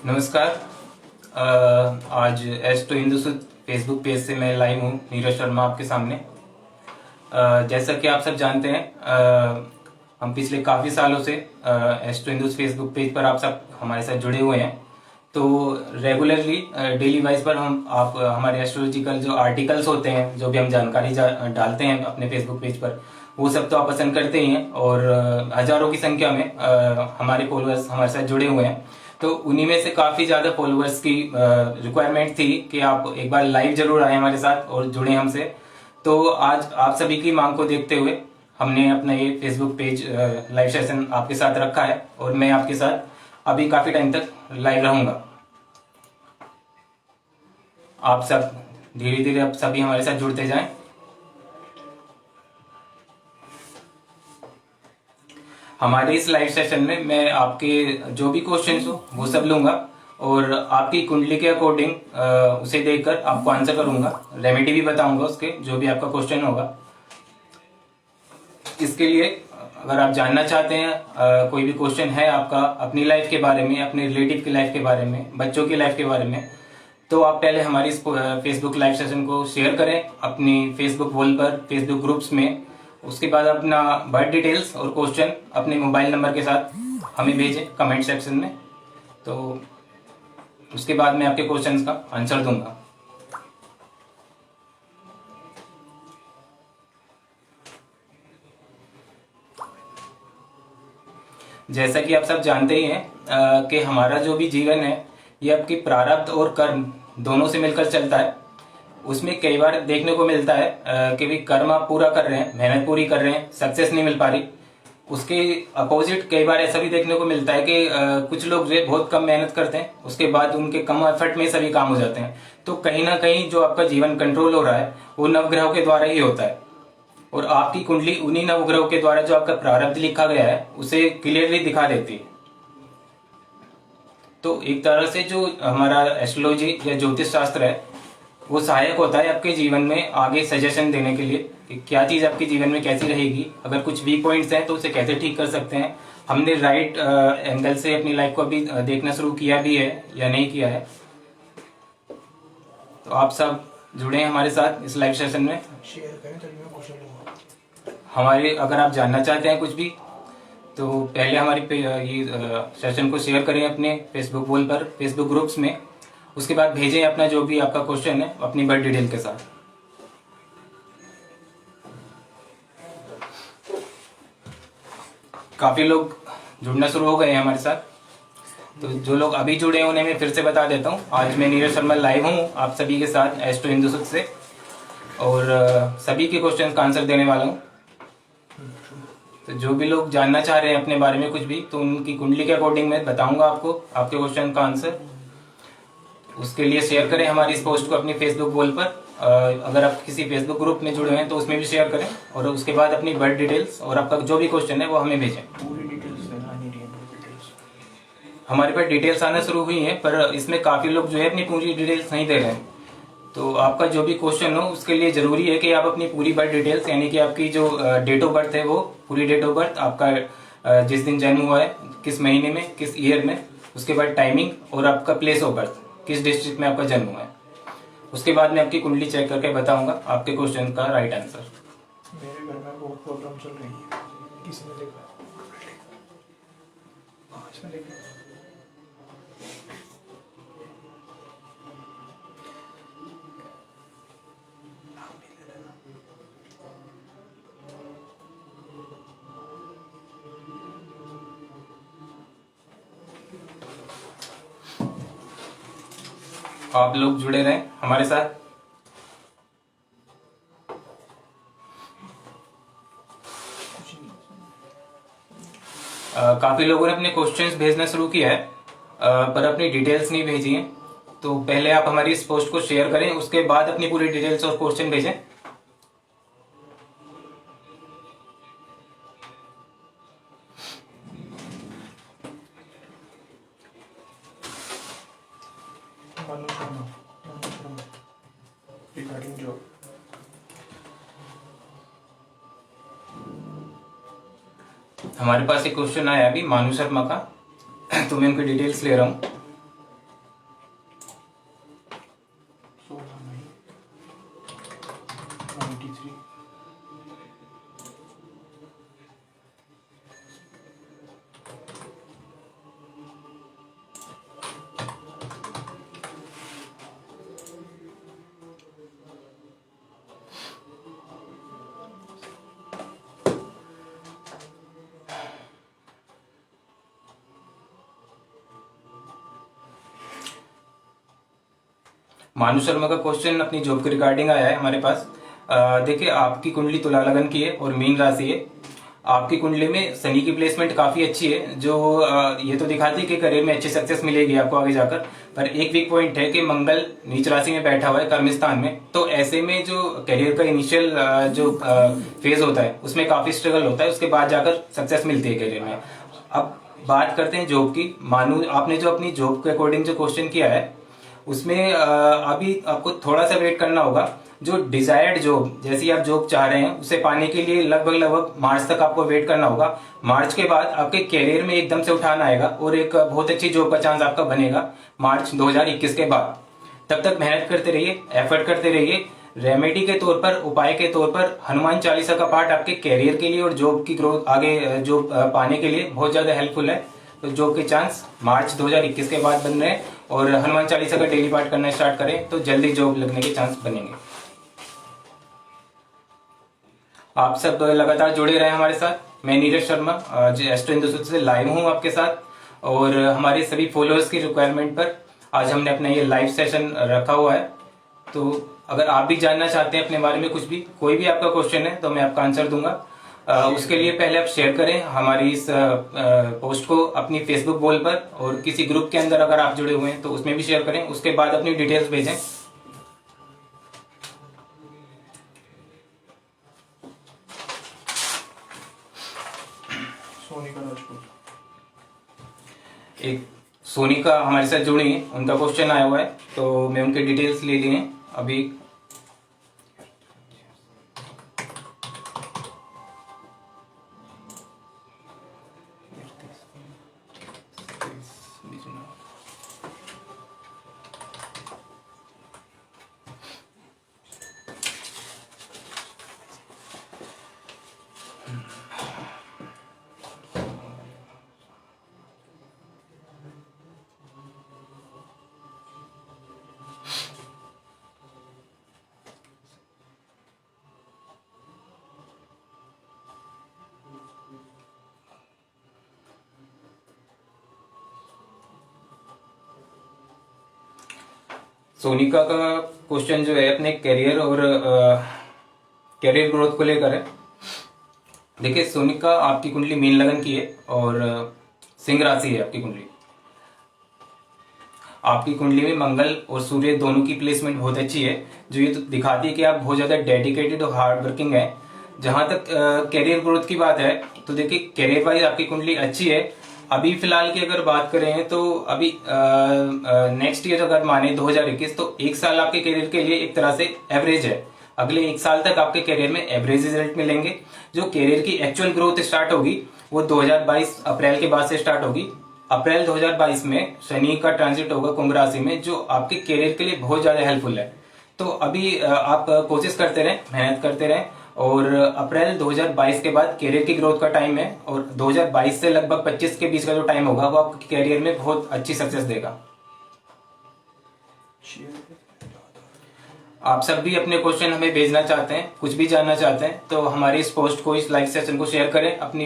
नमस्कार। आज S two Hindu Facebook page से मैं लाइव हूँ, नीरज शर्मा आपके सामने। जैसा कि आप सब जानते हैं, हम पिछले काफ़ी सालों से S two Hindu Facebook page पर आप सब हमारे साथ जुड़े हुए हैं। तो रेगुलरली डेली वाइज पर आप हमारे एस्ट्रोलॉजिकल जो आर्टिकल्स होते हैं, जो भी हम जानकारी डालते हैं अपने फेसबुक पेज पर, वो सब तो आप पसंद करते ही हैं। और हजारों की संख्या में हमारे फॉलोअर्स हमारे साथ जुड़े हुए हैं। तो उन्हीं में से काफी ज्यादा फॉलोअर्स की रिक्वायरमेंट थी कि आप एक बार लाइव जरूर आए हमारे साथ और जुड़े हमसे। तो आज आप सभी की मांग को देखते हुए हमने अपना ये फेसबुक पेज लाइव सेशन आपके साथ रखा है, और मैं आपके साथ अभी काफी टाइम तक लाइव रहूंगा। आप सब धीरे धीरे अब सभी हमारे साथ जुड़ते जाएं। हमारे इस लाइव सेशन में मैं आपके जो भी क्वेश्चंस हो वो सब लूंगा, और आपकी कुंडली के अकॉर्डिंग उसे देखकर आपको आंसर करूंगा। रेमेडी भी बताऊंगा उसके, जो भी आपका क्वेश्चन होगा। इसके लिए अगर आप जानना चाहते हैं, कोई भी क्वेश्चन है आपका अपनी लाइफ के बारे में, अपने रिलेटिव की लाइफ के बारे में, बच्चों की लाइफ के बारे में, तो आप पहले हमारी इस फेसबुक लाइव सेशन को शेयर करें अपनी फेसबुक वॉल पर, फेसबुक ग्रुप्स में। उसके बाद अपना बर्थ डिटेल्स और क्वेश्चन अपने मोबाइल नंबर के साथ हमें भेजें कमेंट सेक्शन में। तो उसके बाद मैं आपके क्वेश्चंस का आंसर दूंगा। जैसा कि आप सब जानते ही हैं कि हमारा जो भी जीवन है ये आपकी प्रारब्ध और कर्म दोनों से मिलकर चलता है। उसमें कई बार देखने को मिलता है कि भी कर्म आप पूरा कर रहे हैं, मेहनत पूरी कर रहे हैं, सक्सेस नहीं मिल पा रही। उसके अपोजिट कई बार ऐसा भी देखने को मिलता है कि कुछ लोग जो है बहुत कम मेहनत करते हैं, उसके बाद उनके कम एफर्ट में सभी काम हो जाते हैं। तो कहीं ना कहीं जो आपका जीवन कंट्रोल हो रहा है वो नवग्रहों के द्वारा ही होता है, और आपकी कुंडली उन्हीं नवग्रहों के द्वारा जो आपका प्रारब्ध लिखा गया है उसे क्लियरली दिखा देती है। तो एक तरह से जो हमारा एस्ट्रोलॉजी या ज्योतिष शास्त्र है वो सहायक होता है आपके जीवन में आगे सजेशन देने के लिए कि क्या चीज आपके जीवन में कैसी रहेगी, अगर कुछ वीक पॉइंट्स हैं तो उसे कैसे ठीक कर सकते हैं। हमने राइट एंगल से अपनी लाइफ को अभी देखना शुरू किया भी है या नहीं किया है। तो आप सब जुड़े हैं हमारे साथ इस लाइव सेशन में। शेयर करें तभी मैं क्वेश्चन लूंगा। हमारे अगर आप जानना चाहते हैं कुछ भी, तो पहले हमारी ये सेशन को शेयर करें अपने फेसबुक वॉल पर, फेसबुक ग्रुप्स में। उसके बाद भेजें अपना जो भी आपका क्वेश्चन है अपनी बर्थ डिटेल के साथ। काफी लोग जुड़ना शुरू हो गए हैं हमारे साथ। तो जो लोग अभी जुड़े हैं उन्हें मैं फिर से बता देता हूँ, आज मैं नीरज शर्मा लाइव हूँ आप सभी के साथ एस्ट्रो हिंदू सुख से, और सभी के क्वेश्चन का आंसर देने वाला हूँ। तो जो भी लोग जानना चाह रहे हैं अपने बारे में कुछ भी, तो उनकी कुंडली के अकॉर्डिंग मैं बताऊंगा आपको आपके क्वेश्चन का आंसर। उसके लिए शेयर करें हमारी इस पोस्ट को अपनी फेसबुक वॉल पर। अगर आप किसी फेसबुक ग्रुप में जुड़े हैं तो उसमें भी शेयर करें, और उसके बाद अपनी बर्थ डिटेल्स और आपका जो भी क्वेश्चन है वो हमें भेजें। पूरी डिटेल्स आनी चाहिए, डिटेल्स। हमारे पास डिटेल्स आना शुरू हुई हैं, पर इसमें काफी लोग जो है अपनी पूरी डिटेल्स नहीं दे रहे हैं। तो आपका जो भी क्वेश्चन हो उसके लिए जरूरी है कि आप अपनी पूरी बर्थ डिटेल्स, यानी कि आपकी जो डेट ऑफ बर्थ है वो पूरी डेट ऑफ बर्थ, आपका जिस दिन जन्म हुआ है, किस महीने में, किस ईयर में, उसके बाद टाइमिंग और आपका प्लेस ऑफ बर्थ, किस डिस्ट्रिक्ट में आपका जन्म हुआ है। उसके बाद मैं आपकी कुंडली चेक करके बताऊंगा आपके क्वेश्चन का राइट आंसर। मेरे घर में बहुत प्रॉब्लम चल रही है। किसी ने देखा? हाँ, इसमें देखा। आप लोग जुड़े रहें हमारे साथ। काफी लोगों ने अपने क्वेश्चंस भेजना शुरू किया है, पर अपनी डिटेल्स नहीं भेजी हैं। तो पहले आप हमारी इस पोस्ट को शेयर करें, उसके बाद अपनी पूरी डिटेल्स और क्वेश्चन भेजें। मानु शर्मा, रिगार्डिंग जॉब। हमारे पास एक क्वेश्चन आया अभी मानु शर्मा का, तो मैं उनकी डिटेल्स ले रहा हूँ। मानु शर्मा का क्वेश्चन अपनी जॉब के रिगार्डिंग आया है हमारे पास। देखिए, आपकी कुंडली तुला लगन की है और मीन राशि है। आपकी कुंडली में शनि की प्लेसमेंट काफी अच्छी है, जो ये तो दिखाती है कि करियर में अच्छी सक्सेस मिलेगी आपको आगे जाकर। पर एक वीक पॉइंट है कि मंगल नीच राशि में बैठा हुआ है कर्म स्थान में, तो ऐसे में जो करियर का इनिशियल जो फेज होता है उसमें काफी स्ट्रगल होता है, उसके बाद जाकर सक्सेस मिलती है करियर में। अब बात करते हैं जॉब की। मानो आपने जो अपनी जॉब के अकॉर्डिंग जो क्वेश्चन किया है उसमें अभी आपको थोड़ा सा वेट करना होगा। जो डिजायर्ड जॉब, जैसी आप जॉब चाह रहे हैं उसे पाने के लिए लगभग मार्च तक आपको वेट करना होगा। मार्च के बाद आपके कैरियर में एकदम से उठान आएगा और एक बहुत अच्छी जॉब का चांस आपका बनेगा मार्च 2021 के बाद। तब तक मेहनत करते रहिए, एफर्ट करते रहिए। रेमेडी के तौर पर, उपाय के तौर पर हनुमान चालीसा का पाठ आपके कैरियर के लिए और जॉब की ग्रोथ आगे जॉब पाने के लिए बहुत ज्यादा हेल्पफुल है। तो जॉब के चांस मार्च 2021 के बाद बन रहे हैं, और हनुमान चालीसा का डेली पाठ करना स्टार्ट करें तो जल्दी जॉब लगने के चांस बनेंगे। आप सब लगातार जुड़े रहे हमारे साथ। मैं नीरज शर्मा जो एस्ट्रो हिंदुस्तान से लाइव हूं आपके साथ, और हमारे सभी फॉलोअर्स की रिक्वायरमेंट पर आज हमने अपना ये लाइव सेशन रखा हुआ है। तो अगर आप भी जानना चाहते हैं अपने बारे में कुछ भी, कोई भी आपका क्वेश्चन है तो मैं आपका आंसर दूंगा। उसके लिए पहले आप शेयर करें हमारी इस पोस्ट को अपनी फेसबुक वॉल पर, और किसी ग्रुप के अंदर अगर आप जुड़े हुए हैं तो उसमें भी शेयर करें। उसके बाद अपनी डिटेल्स भेजें। सोनिका राजपूत। एक सोनिका हमारे साथ जुड़ी है, उनका क्वेश्चन आया हुआ है, तो मैं उनके डिटेल्स ले लिए अभी। सोनिका का क्वेश्चन जो है अपने करियर और करियर ग्रोथ को लेकर है। देखिए, सोनिका आपकी कुंडली मीन लगन की है और सिंह राशि है आपकी कुंडली। आपकी कुंडली में मंगल और सूर्य दोनों की प्लेसमेंट बहुत अच्छी है, जो ये तो दिखाती है कि आप बहुत ज्यादा डेडिकेटेड और हार्ड वर्किंग है। जहां तक करियर ग्रोथ की बात है तो देखिए, करियर वाइज आपकी कुंडली अच्छी है। अभी फिलहाल की अगर बात करें तो अभी नेक्स्ट ईयर अगर माने 2021, तो एक साल आपके करियर के लिए एक तरह से एवरेज है। अगले एक साल तक आपके करियर में एवरेज रिजल्ट मिलेंगे। जो करियर की एक्चुअल ग्रोथ स्टार्ट होगी वो 2022 अप्रैल के बाद से स्टार्ट होगी। अप्रैल 2022 में शनि का ट्रांजिट होगा कुंभ राशि में, जो आपके करियर के लिए बहुत ज्यादा हेल्पफुल है। तो अभी आप कोशिश करते रहें, मेहनत करते रहें, और अप्रैल 2022 के बाद करियर की ग्रोथ का टाइम है, और 2022 से लगभग 25 के बीच का जो टाइम होगा वो आपके करियर में बहुत अच्छी सक्सेस देगा। आप सब भी अपने क्वेश्चन हमें भेजना चाहते हैं, कुछ भी जानना चाहते हैं, तो हमारे इस पोस्ट को, इस लाइव सेशन को शेयर करें अपनी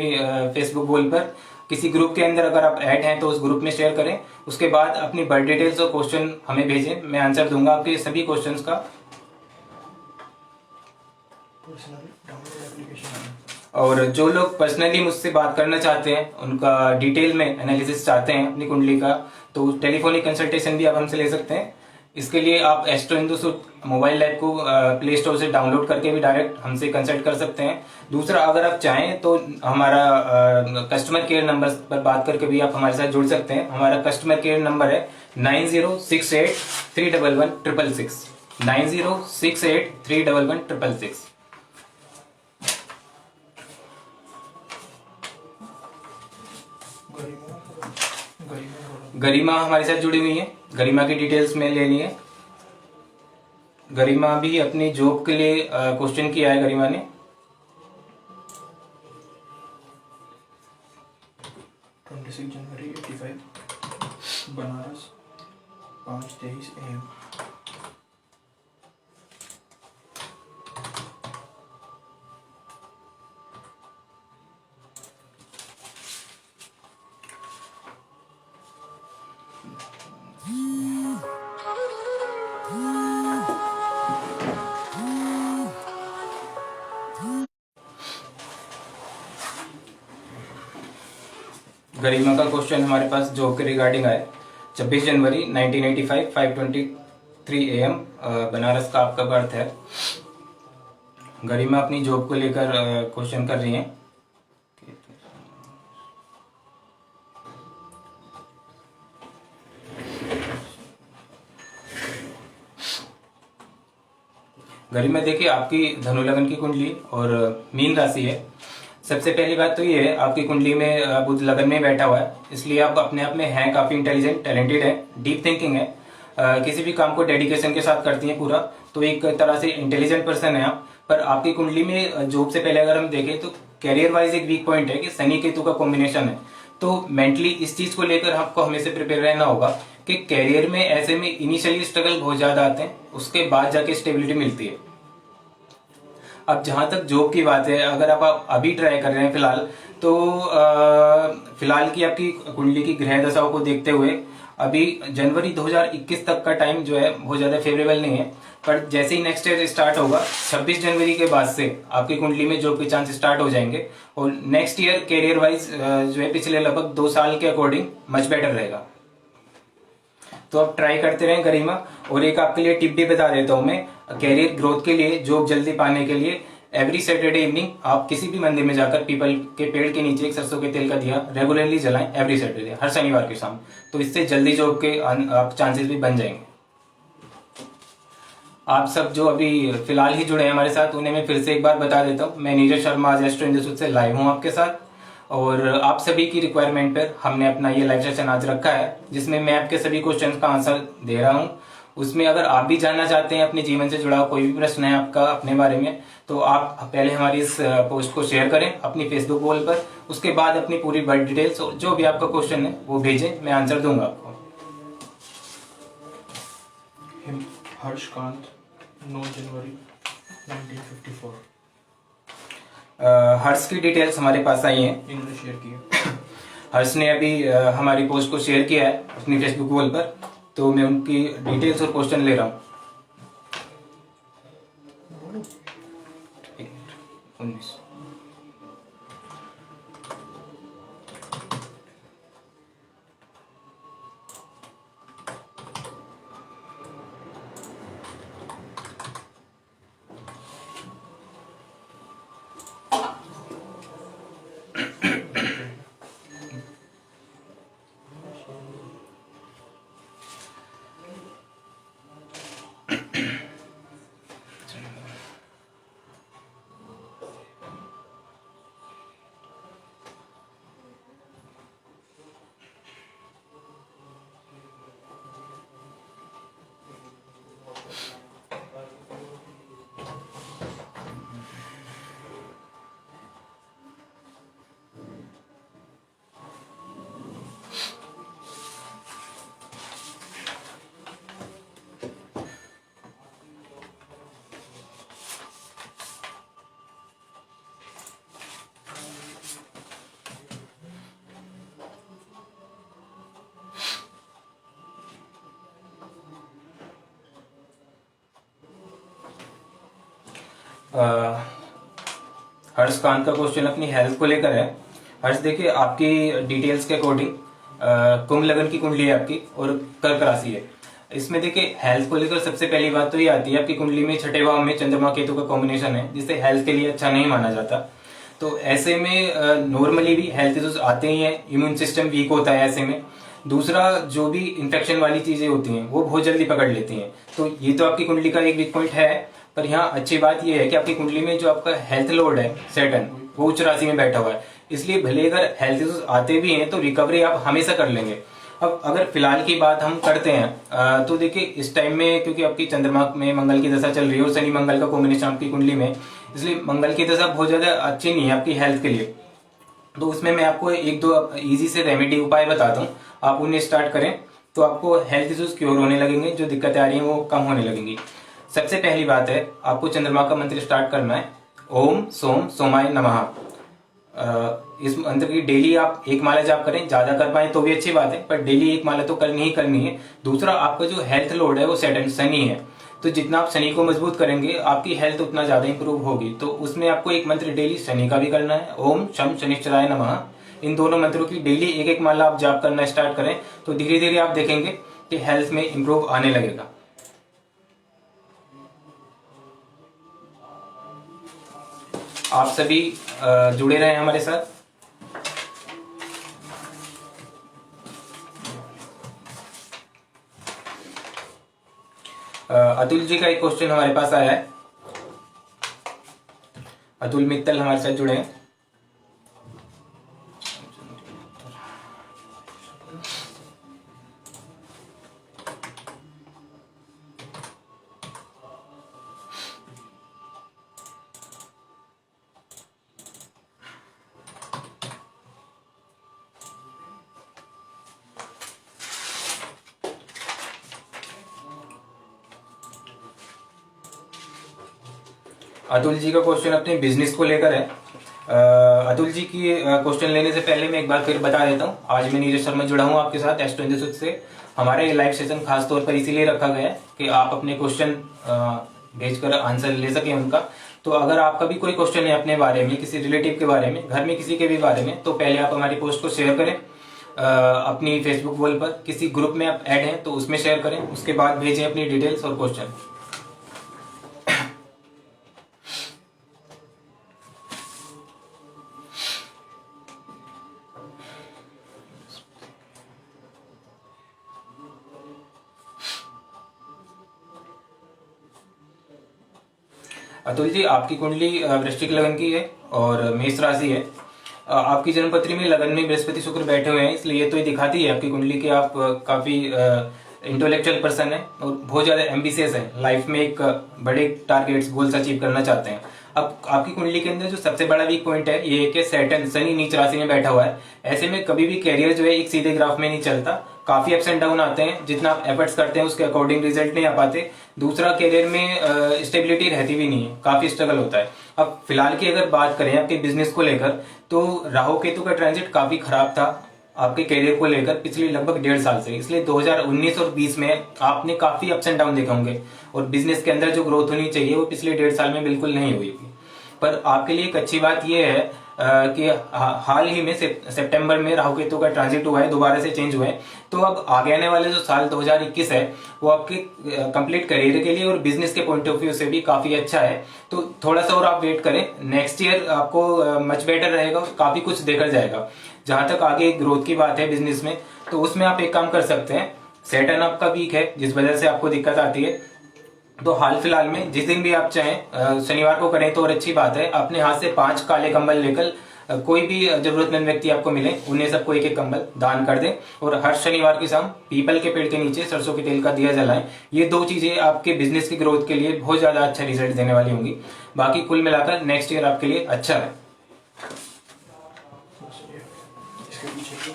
फेसबुक वॉल पर। किसी ग्रुप के अंदर अगर आप ऐड हैं तो उस ग्रुप में शेयर करें। उसके बाद अपनी बर्थ डिटेल्स और क्वेश्चन हमें भेजें, मैं आंसर दूंगा आपके सभी क्वेश्चंस का। और जो लोग पर्सनली मुझसे बात करना चाहते हैं, उनका डिटेल में एनालिसिस चाहते हैं अपनी कुंडली का, तो टेलीफोनिक कंसल्टेशन भी आप हमसे ले सकते हैं। इसके लिए आप एस्ट्रो हिंदुस्तान मोबाइल ऐप को प्ले स्टोर से डाउनलोड करके भी डायरेक्ट हमसे कंसल्ट कर सकते हैं। दूसरा, अगर आप चाहें तो हमारा कस्टमर केयर नंबर पर बात करके भी आप हमारे साथ जुड़ सकते हैं। हमारा कस्टमर केयर नंबर है 9068311666 9068311666। गरिमा हमारे साथ जुड़ी हुई है, गरिमा की डिटेल्स में ले लिए। गरिमा भी अपनी जॉब के लिए क्वेश्चन किया है गरिमा ने। 26 जनवरी 85, बनारस, 5:23 AM। गरिमा का क्वेश्चन हमारे पास जॉब के रिगार्डिंग आया। 26 जनवरी 1985 5:23 AM बनारस का आपका बर्थ है। गरिमा अपनी जॉब को लेकर क्वेश्चन कर रही हैं। गरिमा देखिए, आपकी धनु लग्न की कुंडली और मीन राशि है। सबसे पहली बात तो ये है, आपकी कुंडली में बुध लगन में बैठा हुआ है, इसलिए आप अपने आप में हैं काफी इंटेलिजेंट, टैलेंटेड है, डीप थिंकिंग है, किसी भी काम को डेडिकेशन के साथ करती हैं पूरा, तो एक तरह से इंटेलिजेंट पर्सन है आप। पर आपकी कुंडली में जॉब से पहले अगर हम देखें तो कैरियर वाइज एक वीक पॉइंट है कि शनि केतु का कॉम्बिनेशन है। तो मेंटली इस चीज को लेकर आपको हमेशा प्रिपेयर रहना होगा कि कैरियर में ऐसे में इनिशियली स्ट्रगल बहुत ज्यादा आते हैं, उसके बाद जाके स्टेबिलिटी मिलती है। अब जहां तक जॉब की बात है, अगर आप अभी ट्राई कर रहे हैं फिलहाल, तो फिलहाल की आपकी कुंडली की ग्रह दशाओं को देखते हुए अभी जनवरी 2021 तक का टाइम जो है बहुत ज्यादा फेवरेबल नहीं है। पर जैसे ही नेक्स्ट ईयर स्टार्ट होगा 26 जनवरी के बाद से आपकी कुंडली में जॉब के चांस स्टार्ट हो जाएंगे और नेक्स्ट ईयर कैरियर वाइज जो है पिछले लगभग 2 साल के अकॉर्डिंग मच बेटर रहेगा। तो आप ट्राई करते रहें गरिमा। और एक आपके लिए टिप भी बता देता हूं मैं, कैरियर ग्रोथ के लिए, जॉब जल्दी पाने के लिए, एवरी सैटरडे इवनिंग आप किसी भी मंदिर में जाकर पीपल के पेड़ के नीचे एक सरसों के तेल का दिया रेगुलरली जलाएं, एवरी सैटरडे, हर शनिवार के शाम। तो इससे जल्दी जॉब के आप चांसेस भी बन जाएंगे। आप सब जो अभी फिलहाल ही जुड़े हैं हमारे साथ, उन्हें मैं फिर से एक बार बता देता हूँ, मैं नीरज शर्मा आज एस्ट्रो इंस्टीट्यूट से लाइव हूँ आपके साथ। और आप सभी की रिक्वायरमेंट पर हमने अपना ये लाइव सेशन आज रखा है, जिसमें मैं आपके सभी क्वेश्चंस का आंसर दे रहा हूँ। उसमें अगर आप भी जानना चाहते हैं, अपने जीवन से जुड़ा कोई भी प्रश्न है आपका अपने बारे में, तो आप पहले हमारी इस पोस्ट को शेयर करें अपनी फेसबुक वॉल पर। उसके बाद अपनी पूरी बर्थ डिटेल्स और जो भी आपका क्वेश्चन है वो भेजें, मैं आंसर दूंगा आपको। हर्षकांत 9 जनवरी 1954। हर्ष की डिटेल्स हमारे पास आई हैं, इन्होंने शेयर किया। हर्ष ने अभी हमारी पोस्ट को शेयर किया है अपनी फेसबुक वॉल पर, तो मैं उनकी डिटेल्स और क्वेश्चन ले रहा हूँ। 19। हर्षकांत का क्वेश्चन अपनी हेल्थ को लेकर है। हर्ष देखिए, आपकी डिटेल्स के अकॉर्डिंग कुंभ लगन की कुंडली है आपकी और कर्क राशि है। इसमें देखिए हेल्थ को लेकर सबसे पहली बात तो ये आती है, आपकी कुंडली में छठे भाव में चंद्रमा केतु का कॉम्बिनेशन है, जिससे हेल्थ के लिए अच्छा नहीं माना जाता। तो ऐसे में नॉर्मली भी हेल्थ इश्यूज आते ही हैं, इम्यून सिस्टम वीक होता है ऐसे में। दूसरा, जो भी इंफेक्शन वाली चीजें होती हैं वो बहुत जल्दी पकड़ लेती हैं। तो ये तो आपकी कुंडली का एक वीक पॉइंट है। पर यहाँ अच्छी बात यह है कि आपकी कुंडली में जो आपका हेल्थ लॉर्ड है सैटर्न, वो उच्च राशि में बैठा हुआ है, इसलिए भले अगर हेल्थ इश्यूज आते भी हैं तो रिकवरी आप हमेशा कर लेंगे। अब अगर फिलहाल की बात हम करते हैं तो देखिए इस टाइम में, क्योंकि आपकी चंद्रमा में मंगल की दशा चल रही है और शनि मंगल का कॉम्बिनेशन आपकी कुंडली में, इसलिए मंगल की दशा बहुत ज्यादा अच्छी नहीं है आपकी हेल्थ के लिए। तो उसमें मैं आपको एक दो इजी से रेमेडी उपाय बताता हूँ, आप उन्हें स्टार्ट करें तो आपको हेल्थ इश्यूज क्योर होने लगेंगे, जो दिक्कतें आ रही हैं वो कम होने लगेंगी। सबसे पहली बात है, आपको चंद्रमा का मंत्र स्टार्ट करना है, ओम सोम सोमाय नमः। इस मंत्र की डेली आप एक माला जाप करें, ज्यादा कर पाए तो भी अच्छी बात है, पर डेली एक माला तो करनी ही करनी है। दूसरा, आपका जो हेल्थ लोड है वो सैटर्न शनि है, तो जितना आप शनि को मजबूत करेंगे आपकी हेल्थ उतना ज्यादा इंप्रूव होगी। तो उसमें आपको एक मंत्र डेली शनि का भी करना है, ओम शम शनिश्चराय नमः। इन दोनों मंत्रों की डेली एक एक माला आप जाप करना स्टार्ट करें तो धीरे धीरे आप देखेंगे कि हेल्थ में इंप्रूव आने लगेगा। आप सभी जुड़े रहे हमारे साथ। अतुल जी का एक क्वेश्चन हमारे पास आया है। अतुल मित्तल हमारे साथ जुड़े हैं। अतुल जी का क्वेश्चन अपने बिजनेस को लेकर है। अतुल जी की क्वेश्चन लेने से पहले मैं एक बार फिर बता देता हूँ, आज मैं नीरज शर्मा जुड़ा हूँ आपके साथ एस्ट्रो हिंदू से। हमारा ये लाइव सेशन खास तौर पर इसीलिए रखा गया है कि आप अपने क्वेश्चन भेजकर आंसर ले सकें उनका। तो अगर आपका भी कोई क्वेश्चन है अपने बारे में, किसी रिलेटिव के बारे में, घर में किसी के भी बारे में, तो पहले आप हमारी पोस्ट को शेयर करें अपनी फेसबुक वॉल पर। किसी ग्रुप में आप ऐड हैं तो उसमें शेयर करें, उसके बाद भेजें अपनी डिटेल्स और क्वेश्चन। अतुल जी, आपकी कुंडली वृश्चिक लगन की है और मेष राशि है। आपकी जन्मपत्री में लगन में बृहस्पति शुक्र बैठे हुए हैं, इसलिए ये तो दिखाती है आपकी कुंडली कि आप काफी इंटेलेक्चुअल पर्सन है और बहुत ज्यादा एम्बिशियस है। लाइफ में एक बड़े टारगेट्स गोल्स अचीव करना चाहते हैं। अब आपकी कुंडली के अंदर जो सबसे बड़ा वीक पॉइंट है ये है कि सैटर्न शनि नीच राशि में बैठा हुआ है। ऐसे में कभी भी कैरियर जो है एक सीधे ग्राफ में नहीं चलता, काफी अप्स एंड डाउन आते हैं। जितना आप एफर्ट्स करते हैं उसके अकॉर्डिंग रिजल्ट नहीं आ पाते। दूसरा, कैरियर में स्टेबिलिटी रहती भी नहीं है, काफी स्ट्रगल होता है। अब फिलहाल की अगर बात करें आपके बिजनेस को लेकर, तो राहु केतु का ट्रांजिट काफी खराब था आपके कैरियर को लेकर पिछले लगभग 1.5 साल से। इसलिए 2019 और 20 में आपने काफी अप्स एंड डाउन देखे होंगे और बिजनेस के अंदर जो ग्रोथ होनी चाहिए वो पिछले 1.5 साल में बिल्कुल नहीं हुई थी। पर आपके लिए एक अच्छी बात यह है कि हाल ही में सितंबर में राहु केतु का ट्रांजिट हुआ है, दोबारा से चेंज हुआ है। तो अब आगे आने वाले जो साल 2021 है वो आपके कंप्लीट करियर के लिए और बिजनेस के पॉइंट ऑफ व्यू से भी काफी अच्छा है। तो थोड़ा सा और आप वेट करें, नेक्स्ट ईयर आपको मच बेटर रहेगा, काफी कुछ देखा जाएगा। जहां तक आगे ग्रोथ की बात है बिजनेस में, तो उसमें आप एक काम कर सकते हैं। सैटर्न आपका वीक है जिस वजह से आपको दिक्कत आती है, तो हाल फिलहाल में जिस दिन भी आप चाहें शनिवार को करें तो और अच्छी बात है। अपने हाथ से 5 काले कंबल लेकर कोई भी जरूरतमंद व्यक्ति आपको मिले उन्हें सबको एक एक कंबल दान कर दें और हर शनिवार की शाम पीपल के पेड़ के नीचे सरसों के तेल का दिया जलाएं। ये 2 चीजें आपके बिजनेस की ग्रोथ के लिए बहुत ज्यादा अच्छा रिजल्ट देने वाली होंगी। बाकी कुल मिलाकर नेक्स्ट ईयर आपके लिए अच्छा है। इसके पीछे की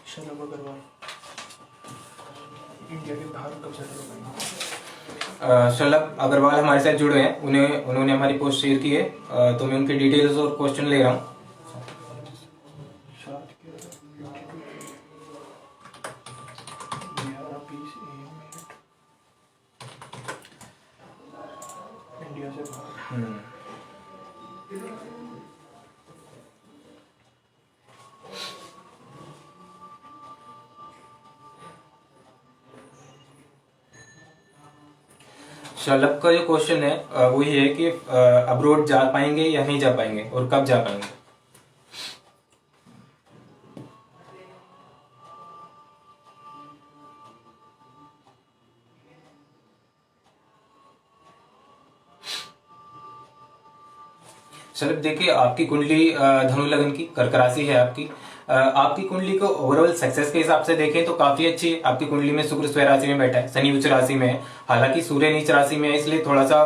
शलभ अग्रवाल इंडिया के बाहर कब सेटल हो गए? शलभ अग्रवाल हमारे साथ जुड़े हैं, उन्होंने हमारी पोस्ट शेयर की है, तो मैं उनकी डिटेल्स और क्वेश्चन ले रहा हूँ। शायद के 11:20 AM इंडिया से बाहर। शलभ का जो क्वेश्चन है वो ये है कि अब्रोड जा पाएंगे या नहीं जा पाएंगे और कब जा पाएंगे। शलभ देखिए, आपकी कुंडली धनु लगन की कर्क राशि है आपकी। आपकी कुंडली को ओवरऑल सक्सेस के हिसाब से देखें तो काफी अच्छी है। आपकी कुंडली में शुक्र स्वयं राशि में बैठा है, शनि उच्च राशि में है, हालांकि सूर्य नीच राशि में है, इसलिए थोड़ा सा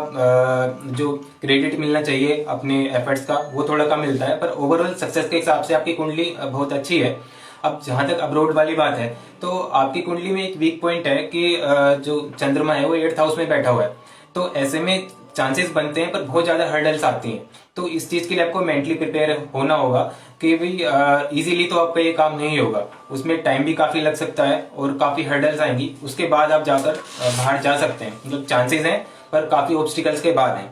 जो क्रेडिट मिलना चाहिए अपने एफर्ट्स का वो थोड़ा कम मिलता है। पर ओवरऑल सक्सेस के हिसाब से आपकी कुंडली बहुत अच्छी है। अब जहां तक अब्रोड वाली बात है, तो आपकी कुंडली में एक वीक पॉइंट है कि जो चंद्रमा है वो 8th हाउस में बैठा हुआ है। तो ऐसे में चांसेस बनते हैं पर बहुत ज्यादा हर्डल्स आती हैं। तो तो इस चीज के लिए आपको मेंटली प्रिपेयर होना होगा कि भाई इजीली तो आपका ये काम नहीं होगा, उसमें टाइम भी काफी लग सकता है और काफी हर्डल्स आएंगी, उसके बाद आप जाकर बाहर जा सकते हैं। मतलब चांसेस हैं पर काफी ऑब्स्टिकल्स के बाद हैं।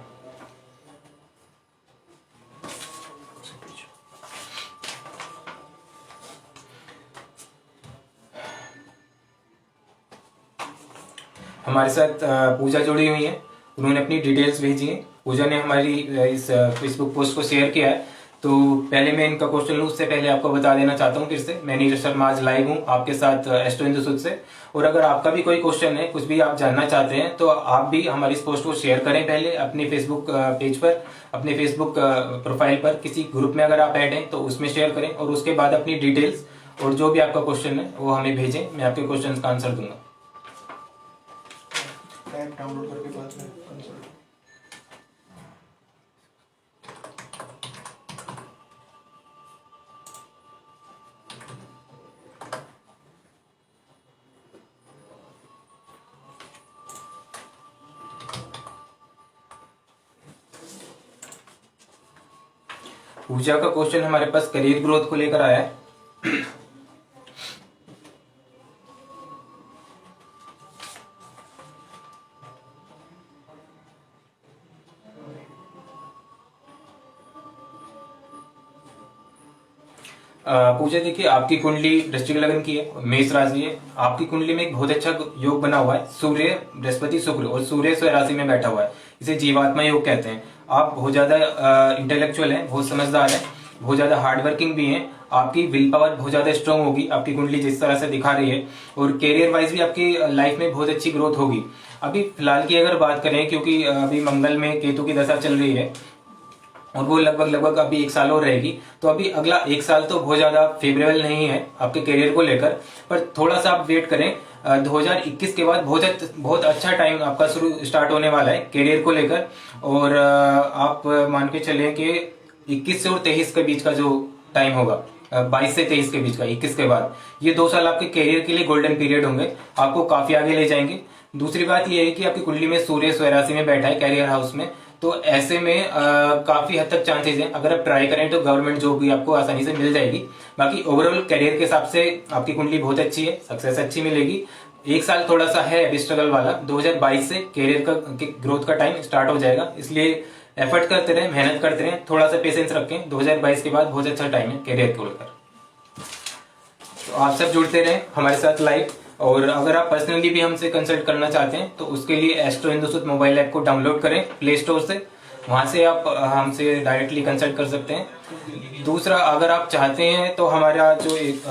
हमारे साथ पूजा जुड़ी हुई है, उन्होंने अपनी डिटेल्स भेजी हैं। पूजा ने हमारी इस फेसबुक पोस्ट को शेयर किया है। तो पहले मैं इनका क्वेश्चन लूँ उससे पहले आपको बता देना चाहता हूँ फिर से, मैं नीरज शर्मा आज लाइव हूँ आपके साथ एस्ट्रो हिंदू सूत्र से। और अगर आपका भी कोई क्वेश्चन है, कुछ भी आप जानना चाहते हैं, तो आप भी हमारी इस पोस्ट को शेयर करें पहले अपने फेसबुक पेज पर, अपने फेसबुक प्रोफाइल पर, किसी ग्रुप में अगर आप ऐड हैं तो उसमें शेयर करें, और उसके बाद अपनी डिटेल्स और जो भी आपका क्वेश्चन है वो हमें भेजें, मैं आपके क्वेश्चन का आंसर दूंगा। ऐप डाउनलोड करके बाद में कंसल्ट। पूजा का क्वेश्चन हमारे पास करियर ग्रोथ को लेकर आया है। पूजा देखिए, आपकी कुंडली वृश्चिक लगन की है, मेष राशि है। आपकी कुंडली में एक बहुत अच्छा योग बना हुआ है, सूर्य बृहस्पति शुक्र, और सूर्य स्व राशि में बैठा हुआ है। इसे जीवात्मा योग कहते हैं। आप बहुत ज्यादा इंटेलेक्चुअल हैं, बहुत समझदार हैं, बहुत ज्यादा हार्डवर्किंग भी हैं। आपकी विल पावर बहुत ज्यादा स्ट्रांग होगी, आपकी कुंडली जिस तरह से दिखा रही है। और कैरियर वाइज भी आपकी लाइफ में बहुत अच्छी ग्रोथ होगी। अभी फिलहाल की अगर बात करें, क्योंकि अभी मंगल में केतु की दशा चल रही है और वो लगभग अभी 1 साल और रहेगी, तो अभी अगला 1 साल तो बहुत ज्यादा फेवरेबल नहीं है आपके करियर को लेकर। पर थोड़ा सा आप वेट करें, 2021 के बाद बहुत अच्छा टाइम आपका स्टार्ट होने वाला है करियर को लेकर। और आप मान के चलें कि 21 से और 23 के बीच का जो टाइम होगा, 22 से 23 के बीच का, 21 के बाद, ये 2 साल आपके करियर के लिए गोल्डन पीरियड होंगे, आपको काफी आगे ले जाएंगे। दूसरी बात यह है कि आपकी कुंडली में सूर्य स्व राशि में बैठा है कैरियर हाउस में, तो ऐसे में काफी हद तक चांसेस हैं, अगर आप ट्राई करें तो गवर्नमेंट जॉब भी आपको आसानी से मिल जाएगी। बाकी ओवरऑल करियर के हिसाब से आपकी कुंडली बहुत अच्छी है, सक्सेस अच्छी मिलेगी। 1 साल थोड़ा सा है अभी स्ट्रगल वाला, 2022 से करियर का ग्रोथ का टाइम स्टार्ट हो जाएगा, इसलिए एफर्ट करते रहे, मेहनत करते रहे, थोड़ा सा पेशेंस रखें। 2022 के बाद बहुत अच्छा टाइम है करियर को लेकर। तो आप सब जुड़ते रहे हमारे साथ लाइव, और अगर आप पर्सनली भी हमसे कंसल्ट करना चाहते हैं तो उसके लिए एस्ट्रो हिंदू सूत्र मोबाइल ऐप को डाउनलोड करें प्ले स्टोर से, वहां से आप हमसे डायरेक्टली कंसल्ट कर सकते हैं। दूसरा, अगर आप चाहते हैं तो हमारा जो एक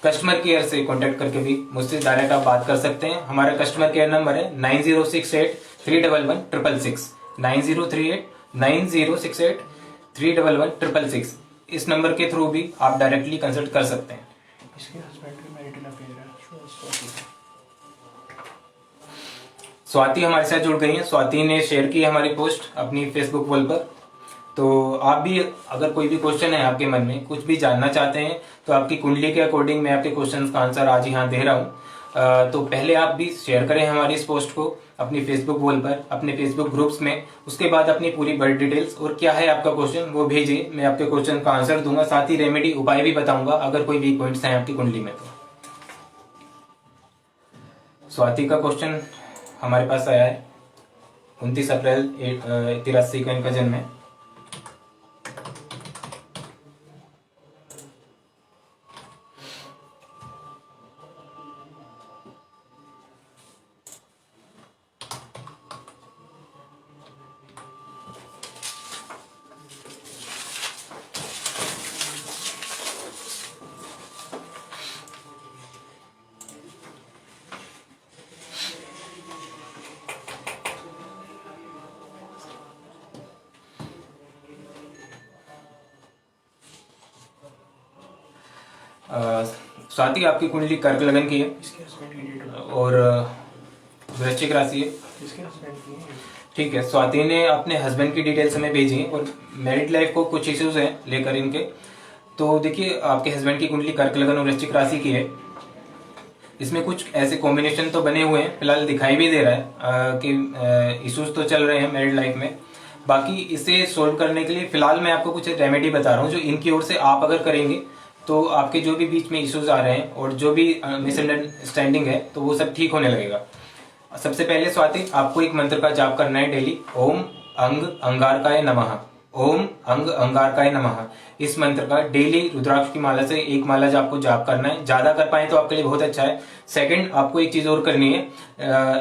कस्टमर केयर से कांटेक्ट करके भी मुझसे डायरेक्ट आप बात कर सकते हैं। हमारा कस्टमर केयर नंबर है 9068311666, 90389068311666। इस नंबर के थ्रू भी आप डायरेक्टली कंसल्ट कर सकते हैं। इसके हस्बैंड का मैरिटल अफेयर है। स्वाति हमारे साथ जुड़ गई हैं। स्वाति ने शेयर की हमारी पोस्ट अपनी फेसबुक वॉल पर। तो आप भी, अगर कोई भी क्वेश्चन है आपके मन में, कुछ भी जानना चाहते हैं, तो आपकी कुंडली के अकॉर्डिंग मैं आपके क्वेश्चन का आंसर आज ही यहाँ दे रहा हूँ। तो पहले आप भी शेयर करें हमारी इस पोस्ट को अपनी फेसबुक वॉल पर, अपने फेसबुक ग्रुप्स में। उसके बाद अपनी पूरी बर्थ डिटेल्स और क्या है आपका क्वेश्चन वो भेजिए, मैं आपके क्वेश्चन का आंसर दूंगा, साथ ही रेमेडी उपाय भी बताऊंगा अगर कोई वीक पॉइंट्स हैं आपकी कुंडली में। तो स्वाति का क्वेश्चन हमारे पास आया है। 29 अप्रैल 83 का इनका जन्म है। स्वाति आपकी कुंडली कर्क लगन की है इसके हस्बैंड की डेट और वृश्चिक राशि है। इसके हस्बैंड की है। ठीक है, स्वाति ने अपने हस्बैंड की डिटेल्स हमें भेजी है और मैरिड लाइफ को कुछ इश्यूज हैं लेकर इनके। तो देखिए, आपके हस्बैंड की कुंडली कर्क लगन और वृश्चिक राशि की है। इसमें कुछ ऐसे कॉम्बिनेशन तो बने हुए हैं, फिलहाल दिखाई भी दे रहा है कि इश्यूज तो चल रहे हैं मैरिड लाइफ में। बाकी इसे सोल्व करने के लिए फिलहाल मैं आपको कुछ रेमेडी बता रहा हूँ जो इनकी ओर से आप अगर करेंगे तो आपके जो भी बीच में इश्यूज आ रहे हैं और जो भी मिसअंडरस्टैंडिंग है तो वो सब ठीक होने लगेगा। सबसे पहले स्वाति, आपको एक मंत्र का जाप करना है डेली। ओम अंग अंगारकाय नमः। ओम अंग अंगारकाय नमः। इस मंत्र का डेली रुद्राक्ष की माला से एक माला आपको जाप करना है। ज्यादा कर पाए तो आपके लिए बहुत अच्छा है। सेकंड, आपको एक चीज और करनी है।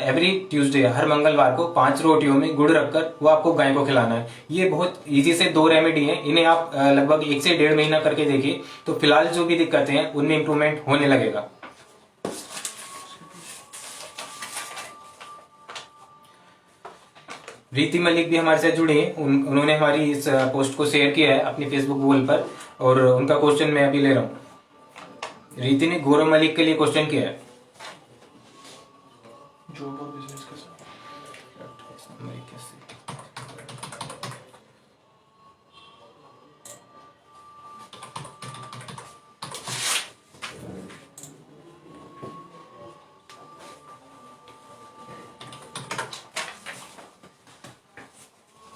एवरी ट्यूसडे, हर मंगलवार को 5 रोटियों में गुड़ रखकर वो आपको गाय को खिलाना है। ये बहुत इजी से 2 रेमेडी हैं। इन्हें आप लगभग 1 से 1.5 महीना करके देखिए तो फिलहाल जो भी दिक्कतें हैं उनमें इंप्रूवमेंट होने लगेगा। रीति मलिक भी हमारे साथ जुड़ी हैं। उन्होंने हमारी इस पोस्ट को शेयर किया है अपनी फेसबुक वॉल पर और उनका क्वेश्चन मैं अभी ले रहा हूँ। रीति ने गौरव मलिक के लिए क्वेश्चन किया है। जॉब और बिजनेस का सर।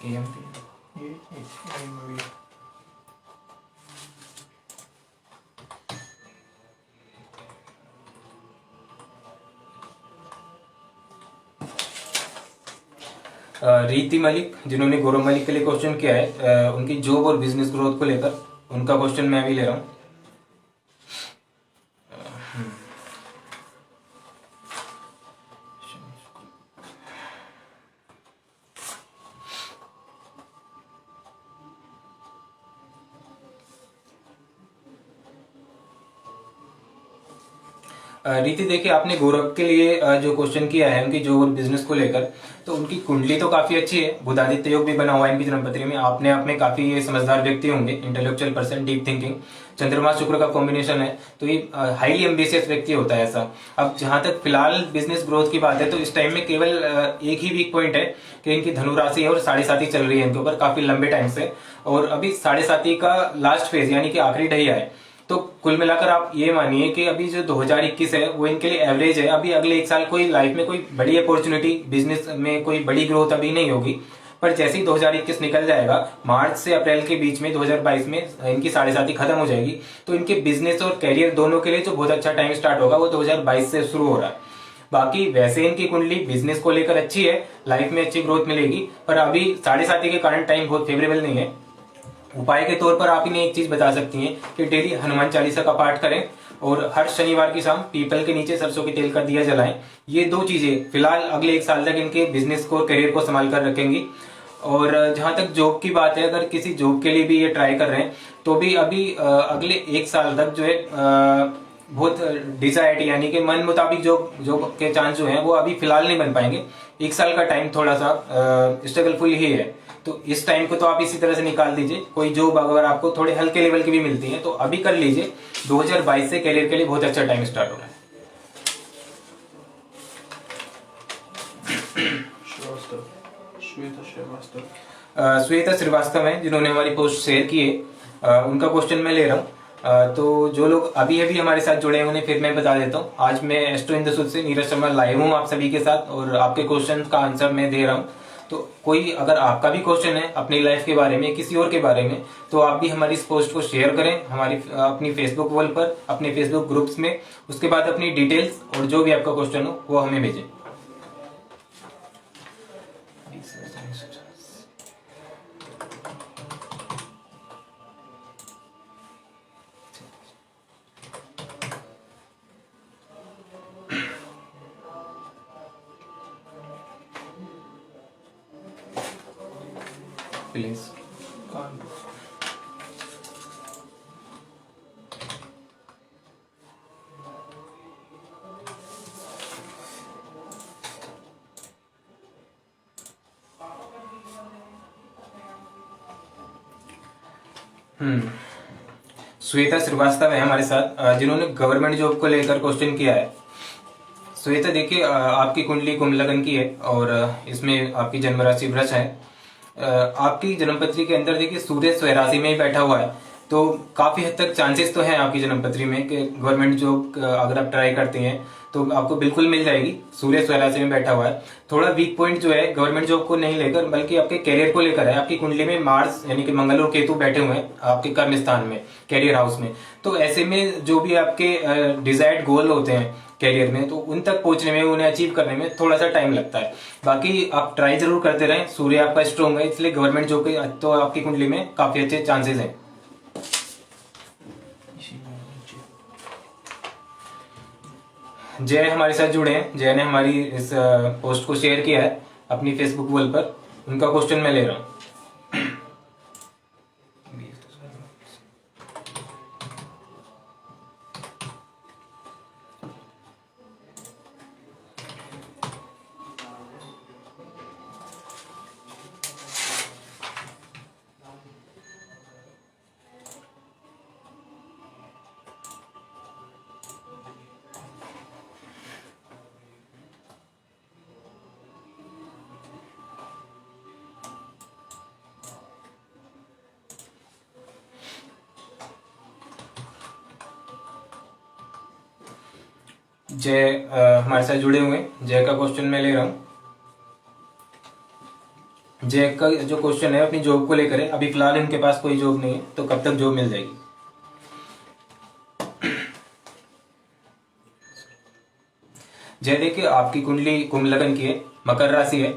ये मूवी रीति मलिक जिन्होंने गौरव मलिक के लिए क्वेश्चन किया है, उनकी जॉब और बिजनेस ग्रोथ को लेकर उनका क्वेश्चन मैं अभी ले रहा हूँ। रीति, देखिए आपने गौरव के लिए जो क्वेश्चन किया है उनकी जॉब और बिजनेस को लेकर, तो उनकी कुंडली तो काफी अच्छी है। बुधादित्य योग भी बना हुआ है इनकी जन्मपत्री में। आपने आप में काफी ये समझदार व्यक्ति होंगे, इंटेलेक्चुअल पर्सन, डीप थिंकिंग। चंद्रमा शुक्र का कॉम्बिनेशन है तो ये हाईली एम्बिशियस व्यक्ति होता है ऐसा। अब जहां तक फिलहाल बिजनेस ग्रोथ की बात है तो इस टाइम में केवल एक ही वीक पॉइंट है कि इनकी धनु राशि है और 7.5 चल रही है इनके ऊपर काफी लंबे टाइम से, और अभी 7.5 का लास्ट फेज यानी कि आखिरी ढैया है। तो कुल मिलाकर आप ये मानिए कि अभी जो 2021 है वो इनके लिए एवरेज है। अभी अगले 1 साल कोई लाइफ में कोई बड़ी अपॉर्चुनिटी, बिजनेस में कोई बड़ी ग्रोथ अभी नहीं होगी। पर जैसे ही 2021 निकल जाएगा, मार्च से अप्रैल के बीच में 2022 में इनकी 7.5 खत्म हो जाएगी, तो इनके बिजनेस और कैरियर दोनों के लिए जो बहुत अच्छा टाइम स्टार्ट होगा वो 2022 से शुरू हो रहा है। बाकी वैसे इनकी कुंडली बिजनेस को लेकर अच्छी है, लाइफ में अच्छी ग्रोथ मिलेगी, पर अभी 7.5 के कारण टाइम बहुत फेवरेबल नहीं है। उपाय के तौर पर आप इन्हें एक चीज बता सकती हैं कि डेली हनुमान चालीसा का पाठ करें और हर शनिवार की शाम पीपल के नीचे सरसों के तेल का दिया जलाएं। ये 2 चीजें फिलहाल अगले 1 साल तक इनके बिजनेस को, करियर को संभाल कर रखेंगी। और जहां तक जॉब की बात है, अगर किसी जॉब के लिए भी ये ट्राई कर रहे हैं तो भी अभी अगले 1 साल तक जो है बहुत डिजायर्ड यानी कि मन मुताबिक जॉब के चांस जो है वो अभी फिलहाल नहीं बन पाएंगे। 1 साल का टाइम थोड़ा सा स्ट्रगलफुल ही है, तो इस टाइम को तो आप इसी तरह से निकाल दीजिए। कोई जॉब अगर आपको थोड़े हल्के लेवल की भी मिलती है तो अभी कर लीजिए। 2022 से करियर के लिए बहुत अच्छा टाइम स्टार्ट हो रहा है। श्वेता श्रीवास्तव है जिन्होंने हमारी पोस्ट शेयर की है। उनका क्वेश्चन मैं ले रहा हूँ। तो जो लोग अभी अभी हमारे साथ जुड़े हैं उन्हें फिर मैं बता देता हूँ। आज मैं एस्ट्रो इन द सूद से नीरज शर्मा लाइव हूँ आप सभी के साथ और आपके क्वेश्चन का आंसर मैं दे रहा हूँ। तो कोई अगर आपका भी क्वेश्चन है अपनी लाइफ के बारे में, किसी और के बारे में, तो आप भी हमारी इस पोस्ट को शेयर करें हमारी अपनी फेसबुक वॉल पर, अपने फेसबुक ग्रुप्स में। उसके बाद अपनी डिटेल्स और जो भी आपका क्वेश्चन हो वो हमें भेजें। प्लीज श्वेता श्रीवास्तव है हमारे साथ जिन्होंने गवर्नमेंट जॉब को लेकर क्वेश्चन किया है। श्वेता, देखिए आपकी कुंडली कुंभ लगन की है और इसमें आपकी जन्म राशि वृष है। आपकी जन्मपत्री के अंदर देखिए सूर्य स्वराशि में ही बैठा हुआ है, तो काफी हद तक चांसेस तो हैं आपकी जन्मपत्री में कि गवर्नमेंट जॉब अगर आप ट्राई करते हैं तो आपको बिल्कुल मिल जाएगी। सूर्य स्वराशि में बैठा हुआ है। थोड़ा वीक पॉइंट जो है गवर्नमेंट जॉब को नहीं लेकर बल्कि आपके कैरियर को लेकर है। आपकी कुंडली में मार्स यानी कि मंगल और केतु बैठे हुए हैं आपके कर्म स्थान में, कैरियर हाउस में। तो ऐसे में जो भी आपके डिजायर्ड गोल होते हैं कैरियर में, तो उन तक पहुंचने में, उन्हें अचीव करने में थोड़ा सा टाइम लगता है। बाकी आप ट्राई जरूर करते रहें। सूर्य आपका स्ट्रॉन्ग है, इसलिए गवर्नमेंट जॉब के तो आपकी कुंडली में काफी अच्छे चांसेस हैं। इसी में नीचे जय हमारे साथ जुड़े हैं। जय ने हमारी इस पोस्ट को शेयर किया है अपनी फेसबुक वॉल पर। उनका क्वेश्चन मैं ले रहा हूँ। जय हमारे साथ जुड़े हुए हैं। जय का क्वेश्चन मैं ले रहा हूँ। जय का जो क्वेश्चन है अपनी जॉब को लेकर है। अभी फिलहाल इनके पास कोई जॉब नहीं है, तो कब तक जॉब मिल जाएगी? जय देखिए, आपकी कुंडली कुंभ लगन की है, मकर राशि है।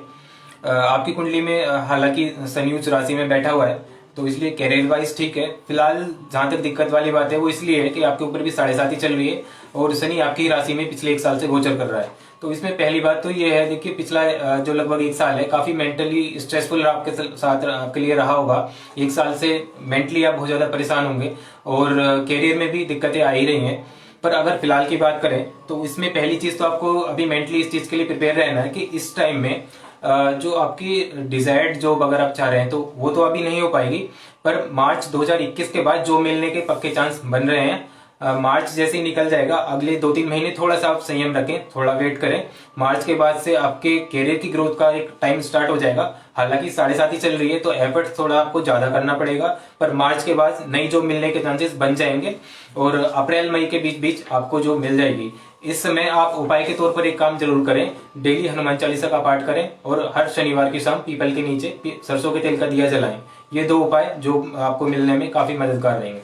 आपकी कुंडली में हालांकि शनि उच्च राशि में बैठा हुआ है, तो इसलिए कैरियर वाइज ठीक है। फिलहाल जहां तक दिक्कत वाली बात है वो इसलिए है कि आपके ऊपर भी 7.5 चल रही है और शनि आपकी राशि में पिछले 1 साल से गोचर कर रहा है। तो इसमें पहली बात तो ये है, देखिए पिछला जो लगभग 1 साल है काफी मेंटली स्ट्रेसफुल आपके साथ आपके लिए रहा होगा। 1 साल से मेंटली आप बहुत ज्यादा परेशान होंगे और कैरियर में भी दिक्कतें आ ही रही हैं। पर अगर फिलहाल की बात करें तो इसमें पहली चीज तो आपको अभी मेंटली इस चीज के लिए प्रिपेयर रहना है कि इस टाइम में जो आपकी डिजायर्ड जॉब अगर आप चाह रहे हैं तो वो तो अभी नहीं हो पाएगी, पर मार्च 2021 के बाद जो मिलने के पक्के चांस बन रहे हैं। मार्च जैसे ही निकल जाएगा, अगले 2-3 महीने थोड़ा सा आप संयम रखें, थोड़ा वेट करें। मार्च के बाद से आपके कैरियर की ग्रोथ का एक टाइम स्टार्ट हो जाएगा। हालांकि 7.5 चल रही है तो एफर्ट थोड़ा आपको ज्यादा करना पड़ेगा, पर मार्च के बाद नई जॉब मिलने के चांसेस बन जाएंगे और अप्रैल मई के बीच बीच आपको जॉब मिल जाएगी। इस समय आप उपाय के तौर पर एक काम जरूर करें, डेली हनुमान चालीसा का पाठ करें और हर शनिवार की शाम पीपल के नीचे सरसों के तेल का दिया जलाएं। ये 2 उपाय जो आपको मिलने में काफी मददगार रहेंगे।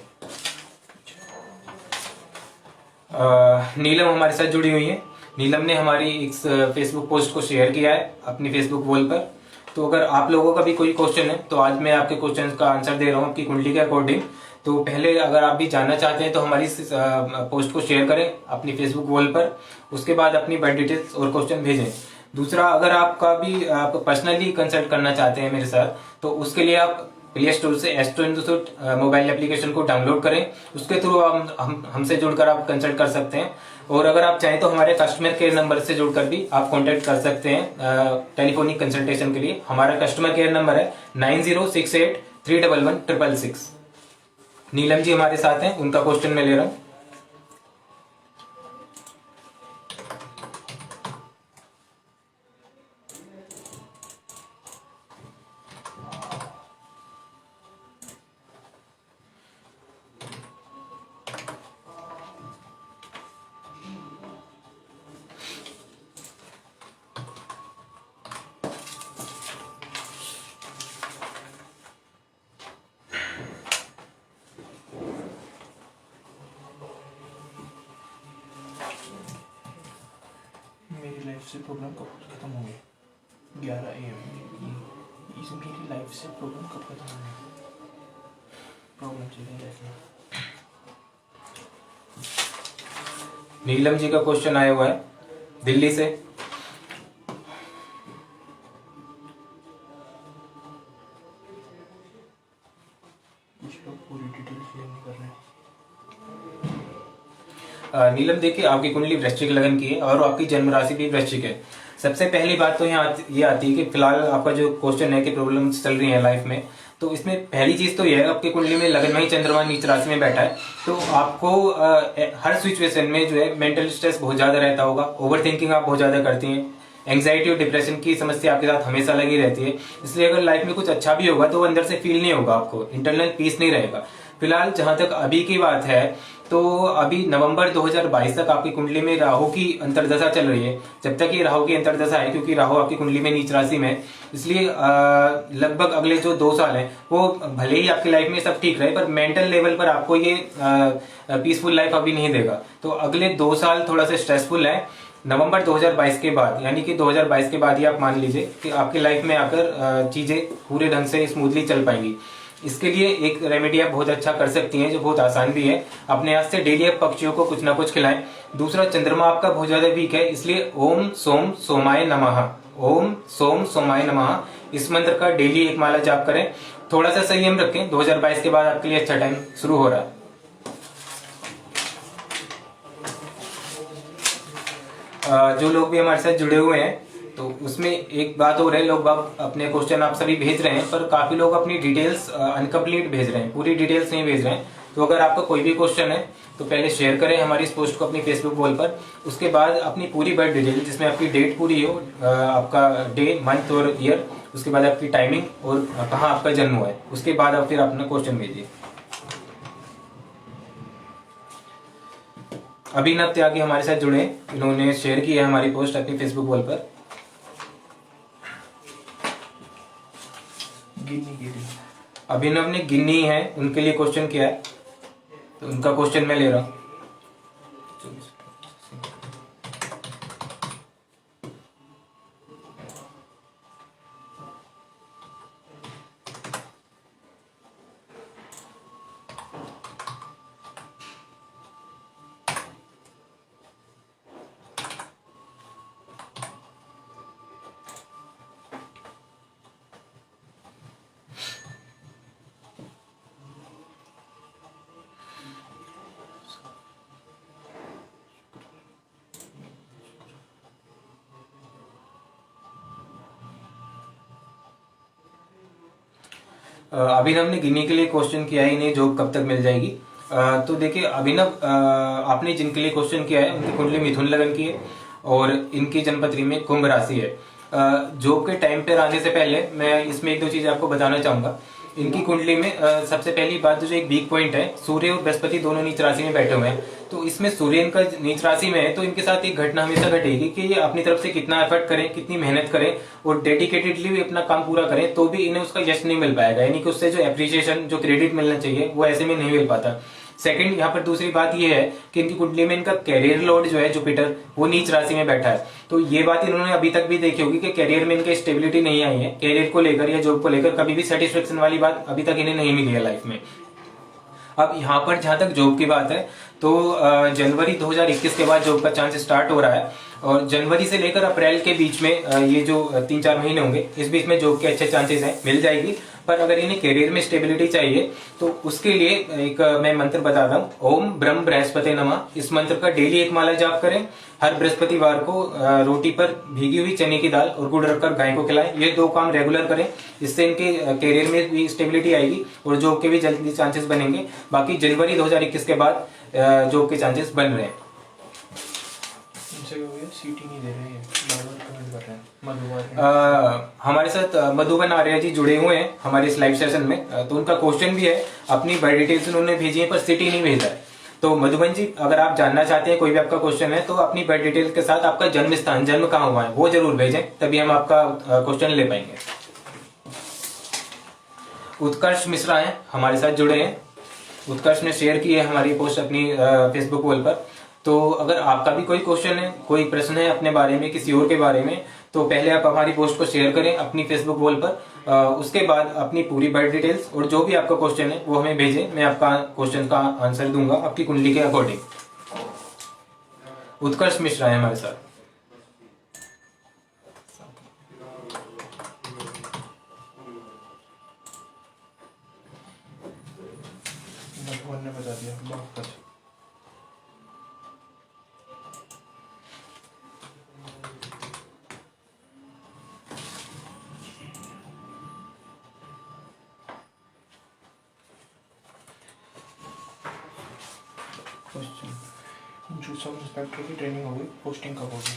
नीलम हमारे साथ जुड़ी हुई है। नीलम ने हमारी इस फेसबुक पोस्ट को शेयर किया है अपनी फेसबुक वॉल पर। तो अगर आप लोगों का भी कोई क्वेश्चन है तो आज मैं आपके क्वेश्चन का आंसर दे रहा हूँ आपकी कुंडली के अकॉर्डिंग। तो पहले अगर आप भी जानना चाहते हैं तो हमारी पोस्ट को शेयर करें अपनी फेसबुक वॉल पर, उसके बाद अपनी बर्थ डिटेल्स और क्वेश्चन भेजें। दूसरा, अगर आपका भी आप पर्सनली कंसल्ट करना चाहते हैं मेरे साथ, तो उसके लिए आप प्ले स्टोर से एस्ट्रो इंस्टीट्यूट मोबाइल एप्लीकेशन को डाउनलोड करें। उसके थ्रू हमसे जुड़कर आप कंसल्ट कर सकते हैं। और अगर आप चाहें तो हमारे कस्टमर केयर नंबर से जुड़कर भी आप कांटेक्ट कर सकते हैं टेलीफोनिक कंसल्टेशन के लिए। हमारा कस्टमर केयर नंबर है 9068311666। नीलम जी हमारे साथ हैं, उनका क्वेश्चन मैं ले रहा हूँ। मेरी लाइफ से प्रॉब्लम कब खत्म हो गई? 11 AM। इस मेरी लाइफ से प्रॉब्लम कब खत्म हो गई? प्रॉब्लम चल रही लाइफ में। नीलम जी का क्वेश्चन आया हुआ है दिल्ली से। कुछ लोग पूरी डिटेल शेयर नहीं कर रहे हैं। नीलम देखिए, आपकी कुंडली वृश्चिक लगन की है और आपकी जन्म राशि भी वृश्चिक है। सबसे पहली बात तो यहाँ ये आती है कि फिलहाल आपका जो क्वेश्चन है कि प्रॉब्लम्स चल रही हैं लाइफ में, तो इसमें पहली चीज तो यह है आपकी कुंडली में लगन में ही चंद्रमा नीच राशि में बैठा है। तो आपको हर सिचुएशन में जो है मेंटल स्ट्रेस बहुत ज्यादा रहता होगा। ओवर थिंकिंग आप बहुत ज्यादा करती हैं। एंग्जाइटी और डिप्रेशन की समस्या आपके साथ हमेशा लगी रहती है। इसलिए अगर लाइफ में कुछ अच्छा भी होगा तो वो अंदर से फील नहीं होगा, आपको इंटरनल पीस नहीं रहेगा। फिलहाल जहां तक अभी की बात है, तो अभी नवंबर 2022 तक आपकी कुंडली में राहु की अंतर्दशा चल रही है। जब तक ये राहु की अंतर्दशा है, क्योंकि राहु आपकी कुंडली में नीच राशि में है, इसलिए लगभग अगले जो 2 साल है वो भले ही आपकी लाइफ में सब ठीक रहे, पर मेंटल लेवल पर आपको ये पीसफुल लाइफ अभी नहीं देगा। तो अगले 2 साल थोड़ा सा स्ट्रेसफुल है। नवंबर 2022 के बाद, यानी कि 2022 के बाद ही आप मान लीजिए कि आपकी लाइफ में आकर चीजें पूरे ढंग से स्मूथली चल पाएंगी। इसके लिए एक रेमेडी आप बहुत अच्छा कर सकती हैं, जो बहुत आसान भी है। अपने हाथ से डेली आप पक्षियों को कुछ ना कुछ खिलाएं। दूसरा, चंद्रमा आपका बहुत ज्यादा वीक है, इसलिए ओम सोम सोमाय नमः, ओम सोम सोमाय नमः, इस मंत्र का डेली एक माला जाप करें। थोड़ा सा संयम रखें, 2022 के बाद आपके लिए अच्छा टाइम शुरू हो रहा है। जो लोग भी हमारे साथ जुड़े हुए हैं, तो उसमें एक बात हो रही है, लोग अपने क्वेश्चन आप सभी भेज रहे हैं, पर काफी लोग अपनी डिटेल्स अनकम्प्लीट भेज रहे हैं, पूरी डिटेल्स नहीं भेज रहे हैं। तो अगर आपका कोई भी क्वेश्चन है तो पहले शेयर करें हमारी इस पोस्ट को अपनी फेसबुक वॉल पर। उसके बाद अपनी पूरी बर्थ डिटेल, जिसमें आपकी डेट पूरी हो, आपका डे मंथ और ईयर, उसके बाद आपकी टाइमिंग और कहाँ आपका जन्म हुआ है, उसके बाद आप फिर अपना क्वेश्चन भेजिए। अभिनव त्यागी हमारे साथ जुड़े, इन्होंने शेयर किया है हमारी पोस्ट अपनी फेसबुक वॉल पर। अभिनव ने गिन्नी है, उनके लिए क्वेश्चन किया है, तो उनका क्वेश्चन मैं ले रहा हूं। अभिनव ने गिनी के लिए क्वेश्चन किया है, इन्हें जॉब कब तक मिल जाएगी। तो देखिए अभिनव, आपने जिनके लिए क्वेश्चन किया है उनकी कुंडली मिथुन लगन की है और इनकी जन्मपत्री में कुंभ राशि है। जॉब के टाइम पर आने से पहले मैं इसमें एक दो चीज आपको बताना चाहूंगा। इनकी कुंडली में सबसे पहली बात, जो एक वीक पॉइंट है, सूर्य और बृहस्पति दोनों नीच राशि में बैठे हुए हैं। तो इसमें सूर्य इनका नीच राशि में है, तो इनके साथ एक घटना हमेशा घटेगी कि ये अपनी तरफ से कितना एफर्ट करें, कितनी मेहनत करें और डेडिकेटेडली भी अपना काम पूरा करें, तो भी इन्हें उसका यश नहीं मिल पाएगा। यानी कि उससे जो एप्रिसिएशन, जो क्रेडिट मिलना चाहिए, वो ऐसे में नहीं मिल पाता। सेकंड, यहाँ पर दूसरी बात ये है कि इनकी कुंडली में इनका कैरियर लॉर्ड जो है जुपिटर, वो नीच राशि में बैठा है। तो ये बात इन्होंने अभी तक भी देखी होगी कि कैरियर में इनके स्टेबिलिटी नहीं आई है, कैरियर को लेकर या जॉब को लेकर कभी भी सेटिस्फेक्शन वाली बात अभी तक इन्हें नहीं मिली है लाइफ में। अब यहाँ पर जहां तक जॉब की बात है, तो जनवरी 2021 के बाद जॉब का चांस स्टार्ट हो रहा है और जनवरी से लेकर अप्रैल के बीच में ये जो 3-4 महीने होंगे, इस बीच में जॉब के अच्छे चांसेस हैं, मिल जाएगी। पर अगर इन्हें करियर में स्टेबिलिटी चाहिए तो उसके लिए एक मैं मंत्र बताता हूँ, ओम ब्रह्म बृहस्पति नमः। इस मंत्र का डेली एक माला जाप करें। हर बृहस्पतिवार को रोटी पर भीगी हुई चने की दाल और गुड़ रखकर गाय को खिलाएं। ये 2 काम रेगुलर करें, इससे इनके करियर में भी स्टेबिलिटी आएगी और जॉब के भी जल्दी चांसेस बनेंगे। बाकी जनवरी 2021 के बाद जॉब के चांसेस बन रहे हैं। सीटी नहीं दे रहे हैं, बार-बार कमेंट कर रहे हैं। हमारे साथ मधुबन आर्य जी जुड़े हुए हैं हमारे इस लाइव सेशन में, तो उनका क्वेश्चन भी है, अपनी बर्थ डिटेल्स उन्होंने भेजी है पर सिटी नहीं भेजा है। तो मधुबन जी, अगर आप जानना चाहते हैं, कोई भी आपका क्वेश्चन है, तो अपनी बर्थ डिटेल के साथ आपका जन्म स्थान, जन्म कहाँ हुआ है, वो जरूर भेजें, तभी हम आपका क्वेश्चन ले पाएंगे। उत्कर्ष मिश्रा है हमारे साथ जुड़े हैं। उत्कर्ष ने शेयर की है हमारी पोस्ट अपनी फेसबुक वॉल पर। तो अगर आपका भी कोई क्वेश्चन है, कोई प्रश्न है अपने बारे में, किसी और के बारे में, तो पहले आप हमारी पोस्ट को शेयर करें अपनी फेसबुक वॉल पर। उसके बाद अपनी पूरी बर्थ डिटेल्स और जो भी आपका क्वेश्चन है वो हमें भेजें। मैं आपका क्वेश्चन का आंसर दूंगा आपकी कुंडली के अकॉर्डिंग। उत्कर्ष मिश्रा है हमारे साथ। मधुबन ने बता दिया, बहुत अच्छा। जो सब इंस्पेक्टर की ट्रेनिंग होगी, पोस्टिंग कब होगी?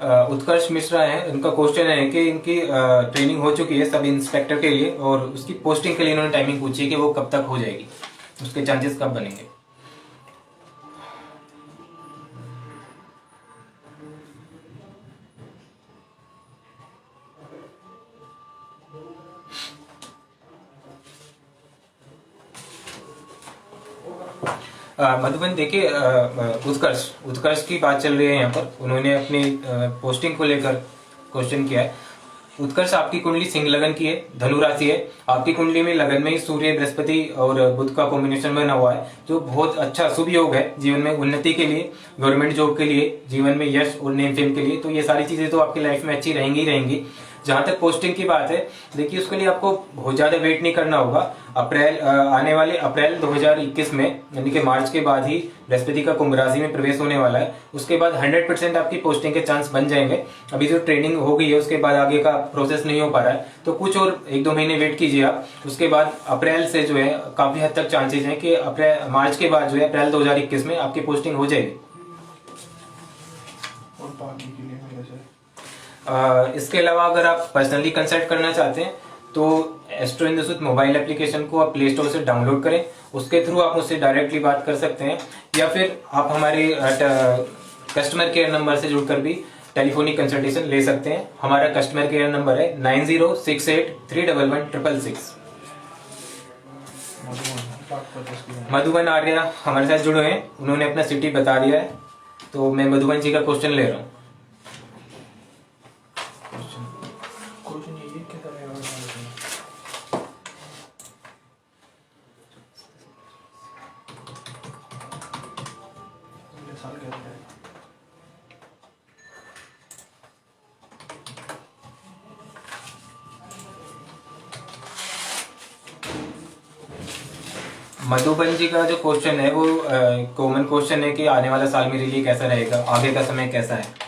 उत्कर्ष मिश्रा है, उनका क्वेश्चन है कि इनकी ट्रेनिंग हो चुकी है सब इंस्पेक्टर के लिए और उसकी पोस्टिंग के लिए इन्होंने टाइमिंग पूछी है कि वो कब तक हो जाएगी, उसके चांसेस कब बनेंगे। मधुबन देखिए, उत्कर्ष उत्कर्ष की बात चल रही है यहाँ पर, उन्होंने अपनी पोस्टिंग को लेकर क्वेश्चन किया है। उत्कर्ष आपकी कुंडली सिंह लगन की है, धनु राशि है। आपकी कुंडली में लगन में ही सूर्य बृहस्पति और बुध का कॉम्बिनेशन बना हुआ है, जो बहुत अच्छा शुभ योग है जीवन में उन्नति के लिए, गवर्नमेंट जॉब के लिए, जीवन में यश और नेम फेम के लिए। तो ये सारी चीजें तो आपकी लाइफ में अच्छी रहेंगी ही रहेंगी। जहां तक पोस्टिंग की बात है, देखिए उसके लिए आपको बहुत ज्यादा वेट नहीं करना होगा। आने वाले अप्रैल 2021 में, यानी कि मार्च के बाद ही बृहस्पति का कुंभ राशि में प्रवेश होने वाला है। उसके बाद 100% आपकी पोस्टिंग के चांस बन जाएंगे। अभी जो ट्रेनिंग हो गई है उसके बाद आगे का प्रोसेस नहीं हो पा रहा है, तो कुछ और 1-2 महीने वेट कीजिए आप। उसके बाद अप्रैल से जो है काफी हद तक चांसेस हैं कि मार्च के बाद जो है अप्रैल 2021 में आपकी पोस्टिंग हो जाएगी। और बाकी के लिए मेरे से इसके अलावा अगर आप पर्सनली कंसल्ट करना चाहते हैं तो एस्ट्रो हिंदुसुत मोबाइल एप्लीकेशन को आप प्ले स्टोर से डाउनलोड करें, उसके थ्रू आप मुझसे डायरेक्टली बात कर सकते हैं, या फिर आप हमारे कस्टमर केयर नंबर से जुड़कर भी टेलीफोनिक कंसल्टेशन ले सकते हैं। हमारा कस्टमर केयर नंबर है 9068311666। मधुबन आर्या हमारे साथ जुड़े हैं, उन्होंने अपना सिटी बता दिया है, तो मैं मधुबन जी का क्वेश्चन ले रहा हूँ। क्वेश्चन ये क्या कर रहे हो? साल क्या है? मधुबन जी का जो क्वेश्चन है वो कॉमन क्वेश्चन है कि आने वाला साल मेरे लिए कैसा रहेगा, आगे का समय कैसा है।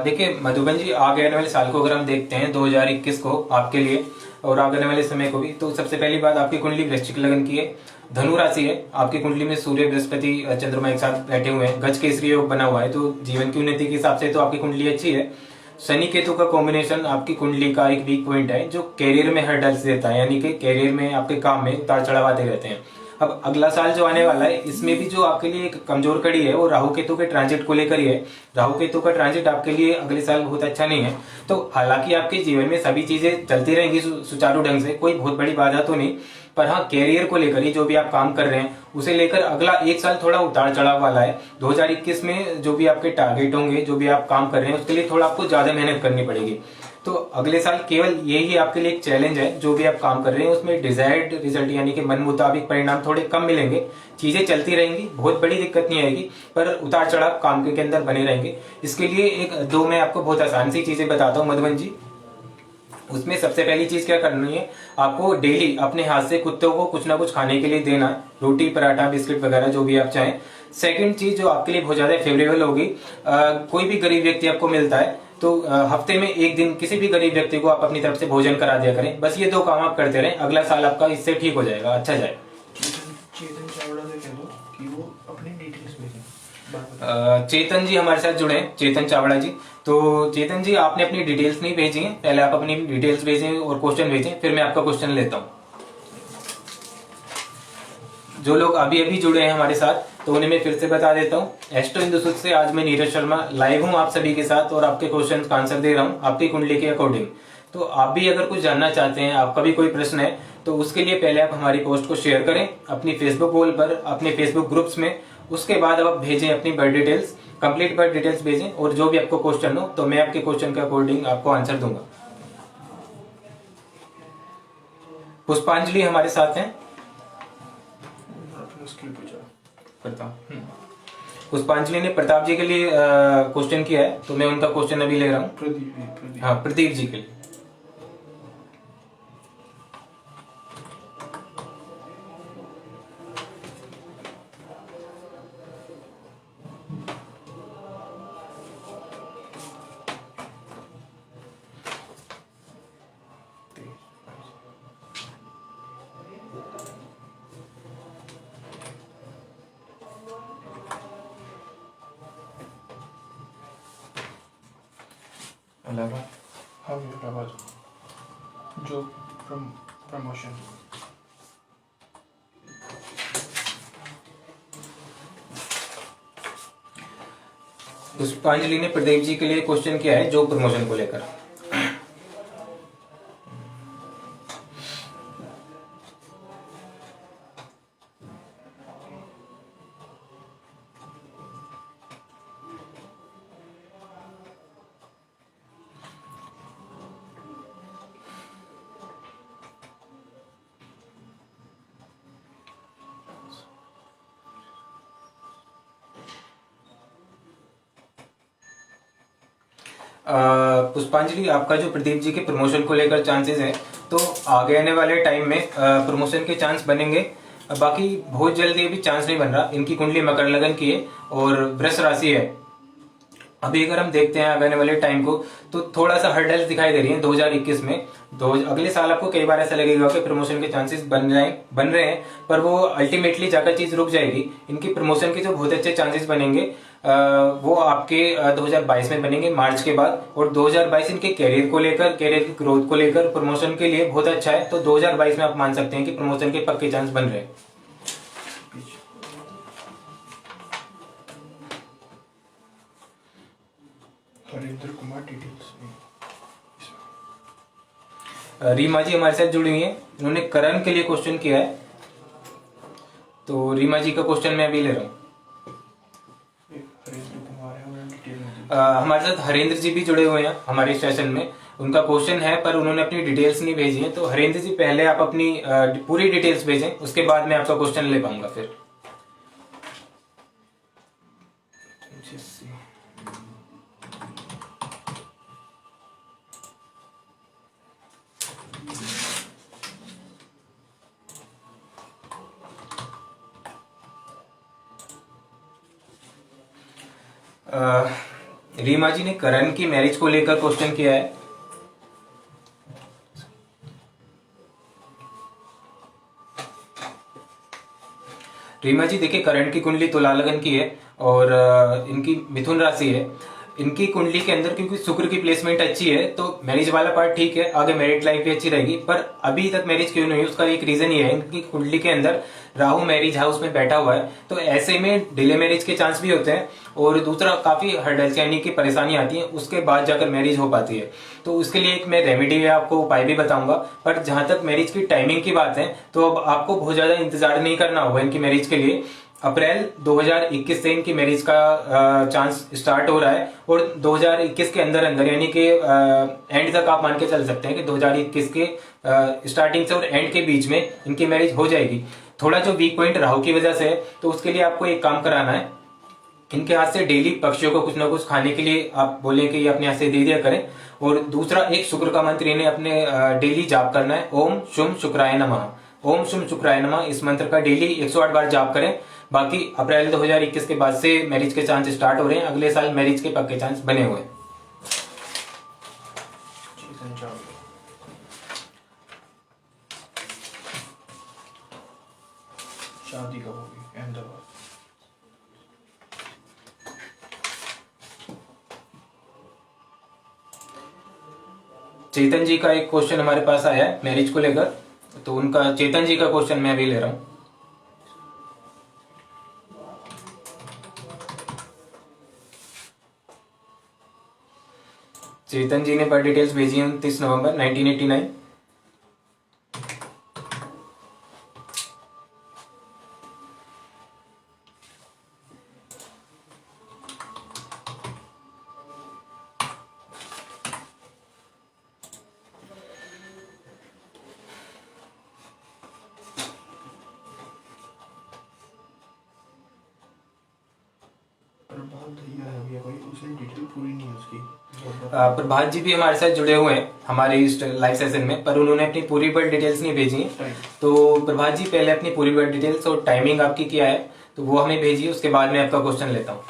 देखिए मधुबन जी, आगे आने वाले साल को अगर हम देखते हैं 2021 को आपके लिए और आगे आने वाले समय को भी, तो सबसे पहली बात आपकी कुंडली वृश्चिक लगन की है, धनु राशि है। आपकी कुंडली में सूर्य बृहस्पति चंद्रमा एक साथ बैठे हुए हैं, गज केसरी योग बना हुआ है, तो जीवन की उन्नति के हिसाब से तो आपकी कुंडली अच्छी है। शनि केतु का कॉम्बिनेशन आपकी कुंडली का एक वीक पॉइंट है, जो कैरियर में हर्डल्स देता है, यानी कि कैरियर में आपके काम में उतार चढ़ाव आते रहते हैं। अब अगला साल जो आने वाला है, इसमें भी जो आपके लिए एक कमजोर कड़ी है वो राहु केतु के ट्रांजिट को लेकर ही है। राहु केतु का ट्रांजिट आपके लिए अगले साल बहुत अच्छा नहीं है। तो हालांकि आपके जीवन में सभी चीजें चलती रहेंगी सुचारू ढंग से, कोई बहुत बड़ी बाधा तो नहीं, पर हाँ कैरियर को लेकर ही जो भी आप काम कर रहे हैं उसे लेकर अगला एक साल थोड़ा उतार चढ़ाव वाला है। 2021 में जो भी आपके टारगेट होंगे, जो भी आप काम कर रहे हैं, उसके लिए थोड़ा आपको ज्यादा मेहनत करनी पड़ेगी। तो अगले साल केवल यही आपके लिए एक चैलेंज है, जो भी आप काम कर रहे हैं उसमें डिजायर्ड रिजल्ट यानी कि मन मुताबिक परिणाम थोड़े कम मिलेंगे। चीजें चलती रहेंगी, बहुत बड़ी दिक्कत नहीं आएगी, पर उतार चढ़ाव काम के अंदर बने रहेंगे। इसके लिए एक दो मैं आपको बहुत आसान सी चीजें बताता हूँ मधुबन जी। उसमें सबसे पहली चीज क्या करनी है, आपको डेली अपने हाथ से कुत्तों को कुछ ना कुछ खाने के लिए देना, रोटी पराठा बिस्किट वगैरह जो भी आप चाहें। सेकंड चीज जो आपके लिए बहुत ज्यादा फेवरेबल होगी, कोई भी गरीब व्यक्ति आपको मिलता है तो हफ्ते में एक दिन किसी भी गरीब व्यक्ति को आप अपनी तरफ से भोजन करा दिया करें। बस ये 2 काम आप करते रहें, अगला साल आपका इससे ठीक हो जाएगा, अच्छा जाएगा। चेतन चावड़ा से कह दो कि वो अपनी डिटेल्स भेजें। चेतन जी हमारे साथ जुड़े हैं, चेतन चावड़ा जी। तो चेतन जी, आपने अपनी डिटेल्स नहीं भेजी हैं, पहले आप अपनी डिटेल्स भेजें और क्वेश्चन भेजें, फिर मैं आपका क्वेश्चन लेता हूँ। जो लोग अभी अभी जुड़े हैं हमारे साथ, तो उन्हें मैं फिर से बता देता हूँ। एस्ट्रो हिंदुसुत से आज मैं नीरज शर्मा लाइव हूँ आप सभी के साथ और आपके क्वेश्चन का आंसर दे रहा हूँ आपकी कुंडली के अकॉर्डिंग। तो आप भी अगर कुछ जानना चाहते हैं, आपका भी कोई प्रश्न है, तो उसके लिए पहले आप हमारी पोस्ट को शेयर करें अपनी फेसबुक वॉल पर, अपने फेसबुक ग्रुप्स में। उसके बाद अब आप भेजें अपनी birth details, complete birth details भेजें, और जो भी आपको क्वेश्चन हो तो मैं आपके क्वेश्चन के अकॉर्डिंग आपको आंसर दूंगा। पुष्पांजलि हमारे साथ हैं। मुश्किल पूछा। बताओ। पुष्पांजलि ने प्रताप जी के लिए क्वेश्चन किया है, तो मैं उनका क्वेश्चन अभी ले रहा हूँ। प्रदीप। हाँ, प्रदीप जी के लिए। इलाहाबाद। हाँ इलाहाबाद। जो प्रमोशन। पुष्पांजलि ने प्रदीप जी के लिए क्वेश्चन किया है जॉब प्रमोशन को लेकर। पुष्पांजलि, आपका जो प्रदीप जी के प्रमोशन को लेकर चांसेस है, तो आगे आने वाले टाइम में प्रमोशन के चांस बनेंगे। बाकी बहुत जल्दी अभी चांस नहीं बन रहा। इनकी कुंडली मकर लगन की है और वृष राशि है। अभी अगर हम देखते हैं आगे आने वाले टाइम को, तो थोड़ा सा हर्डल्स दिखाई दे रही है 2021 में। अगले साल आपको कई बार ऐसा लगेगा कि प्रमोशन के चांसेस बन रहे हैं, पर वो अल्टीमेटली जाकर चीज रुक जाएगी। इनकी प्रमोशन के जो बहुत अच्छे चांसेस बनेंगे वो आपके 2022 में बनेंगे, मार्च के बाद। और 2022 इनके कैरियर को लेकर, कैरियर की ग्रोथ को लेकर, प्रमोशन के लिए बहुत अच्छा है। तो 2022 में आप मान सकते हैं कि प्रमोशन के पक्के चांस बन रहे हैं। हरेंद्र कुमार डिटेल्स। रीमा जी हमारे साथ जुड़ी हुई हैं, इन्होंने करण के लिए क्वेश्चन किया है। तो रीमा जी का क्वेश्चन मैं अभी ले रहा हूँ। हरेंद्र कुमार है, उन्होंने डिटेल में दी। हमारे साथ हरेंद्र जी भी जुड़े हुए हैं हमारे सेशन में। उनका क्वेश्चन है पर उन्होंने अपनी डिटेल्स नहीं भेजी है। तो हरेंद्र जी, पहले आप अपनी पूरी डिटेल्स भेजें, उसके बाद मैं आपका क्वेश्चन ले पाऊंगा फिर। रीमा जी ने करण की मैरिज को लेकर क्वेश्चन किया है। रीमा जी, देखिए, करण की कुंडली तुला लगन की है और इनकी मिथुन राशि है। इनकी कुंडली के अंदर क्योंकि शुक्र की प्लेसमेंट अच्छी है, तो मैरिज वाला पार्ट ठीक है, आगे मैरिड लाइफ भी अच्छी रहेगी। पर अभी तक मैरिज क्यों नहीं हुई, उसका एक रीजन ये है, इनकी कुंडली के अंदर राहु मैरिज हाउस में बैठा हुआ है। तो ऐसे में डिले मैरिज के चांस भी होते हैं। और दूसरा, काफी हर्डल्स यानी कि परेशानी आती है, उसके बाद जाकर मैरिज हो पाती है। तो उसके लिए एक मैं रेमेडी या आपको उपाय भी बताऊंगा। पर जहां तक मैरिज की टाइमिंग की बात है, तो अब आपको बहुत ज्यादा इंतजार नहीं करना होगा इनकी मैरिज के लिए। अप्रैल 2021 से इनकी मैरिज का चांस स्टार्ट हो रहा है। और 2021 के अंदर अंदर यानी कि एंड तक आप मान के चल सकते हैं कि 2021 के स्टार्टिंग से और एंड के बीच में इनकी मैरिज हो जाएगी। थोड़ा जो वीक पॉइंट राहु की वजह से है, तो उसके लिए आपको एक काम कराना है। इनके हाथ से डेली पक्षियों को कुछ ना कुछ खाने के लिए आप बोले कि ये अपने हाथ से दे दिया करें। और दूसरा, एक शुक्र का मंत्र इन्हें अपने डेली जाप करना है, ओम शुम शुक्राय नमः। ओम शुम शुक्राय नमः, इस मंत्र का डेली 108 बार जाप करें। बाकी अप्रैल 2021 के बाद से मैरिज के चांस स्टार्ट हो रहे हैं। अगले साल मैरिज के पक्के चांस बने हुए हैं। शादी कब होगी अहमदाबाद? चेतन जी का एक क्वेश्चन हमारे पास आया है मैरिज को लेकर। तो उनका, चेतन जी का क्वेश्चन मैं अभी ले रहा हूं। चेतन जी ने बर्थ डिटेल्स भेजी है 29 नवंबर 1989। दैया है भैया भाई, उसने डिटेल पूरी नहीं है उसकी। प्रभात जी भी हमारे साथ जुड़े हुए हैं हमारे इस लाइव सेशन में, पर उन्होंने अपनी पूरी वर्ड डिटेल्स नहीं भेजी है। तो प्रभात जी पहले अपनी पूरी वर्ड डिटेल्स और टाइमिंग आपकी क्या है तो वो हमें भेजिए, उसके बाद मैं आपका क्वेश्चन लेता हूँ।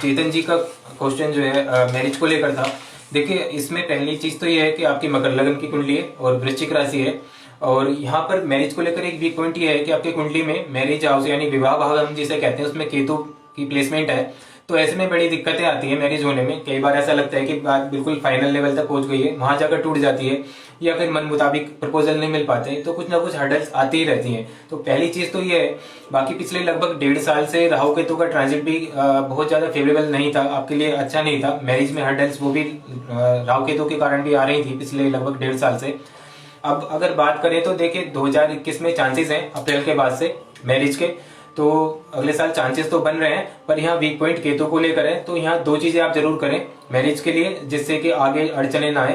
चेतन जी का क्वेश्चन जो है मैरिज को लेकर था। देखिए इसमें पहली चीज तो ये है कि आपकी मकर लगन की कुंडली है और वृश्चिक राशि है, और यहाँ पर मैरिज को लेकर एक वीक पॉइंट ये है कि आपकी कुंडली में मैरिज हाउस यानी विवाह भाव हम जिसे कहते हैं उसमें केतु की प्लेसमेंट है। तो ऐसे में बड़ी दिक्कतें आती है मैरिज होने में। कई बार ऐसा लगता है कि बात बिल्कुल फाइनल लेवल तक पहुंच गई है, वहां जाकर टूट जाती है, या फिर मन मुताबिक प्रपोजल नहीं मिल पाते, तो कुछ ना कुछ हर्डल्स आती ही रहती हैं। तो पहली चीज तो ये है। बाकी पिछले लगभग 1.5 साल से राहु केतु का ट्रांजिट भी बहुत ज्यादा फेवरेबल नहीं था, आपके लिए अच्छा नहीं था। मैरिज में हर्डल्स वो भी राहु केतु के कारण भी आ रही थी पिछले लगभग 1.5 साल से। अब अगर बात करें तो देखिए 2021 में चांसेस हैं अप्रैल के बाद से मैरिज के, तो अगले साल चांसेस तो बन रहे हैं, पर यहाँ वीक पॉइंट केतु को लेकर है। तो यहाँ 2 चीजें आप जरूर करें मैरिज के लिए जिससे कि आगे अड़चने ना आए।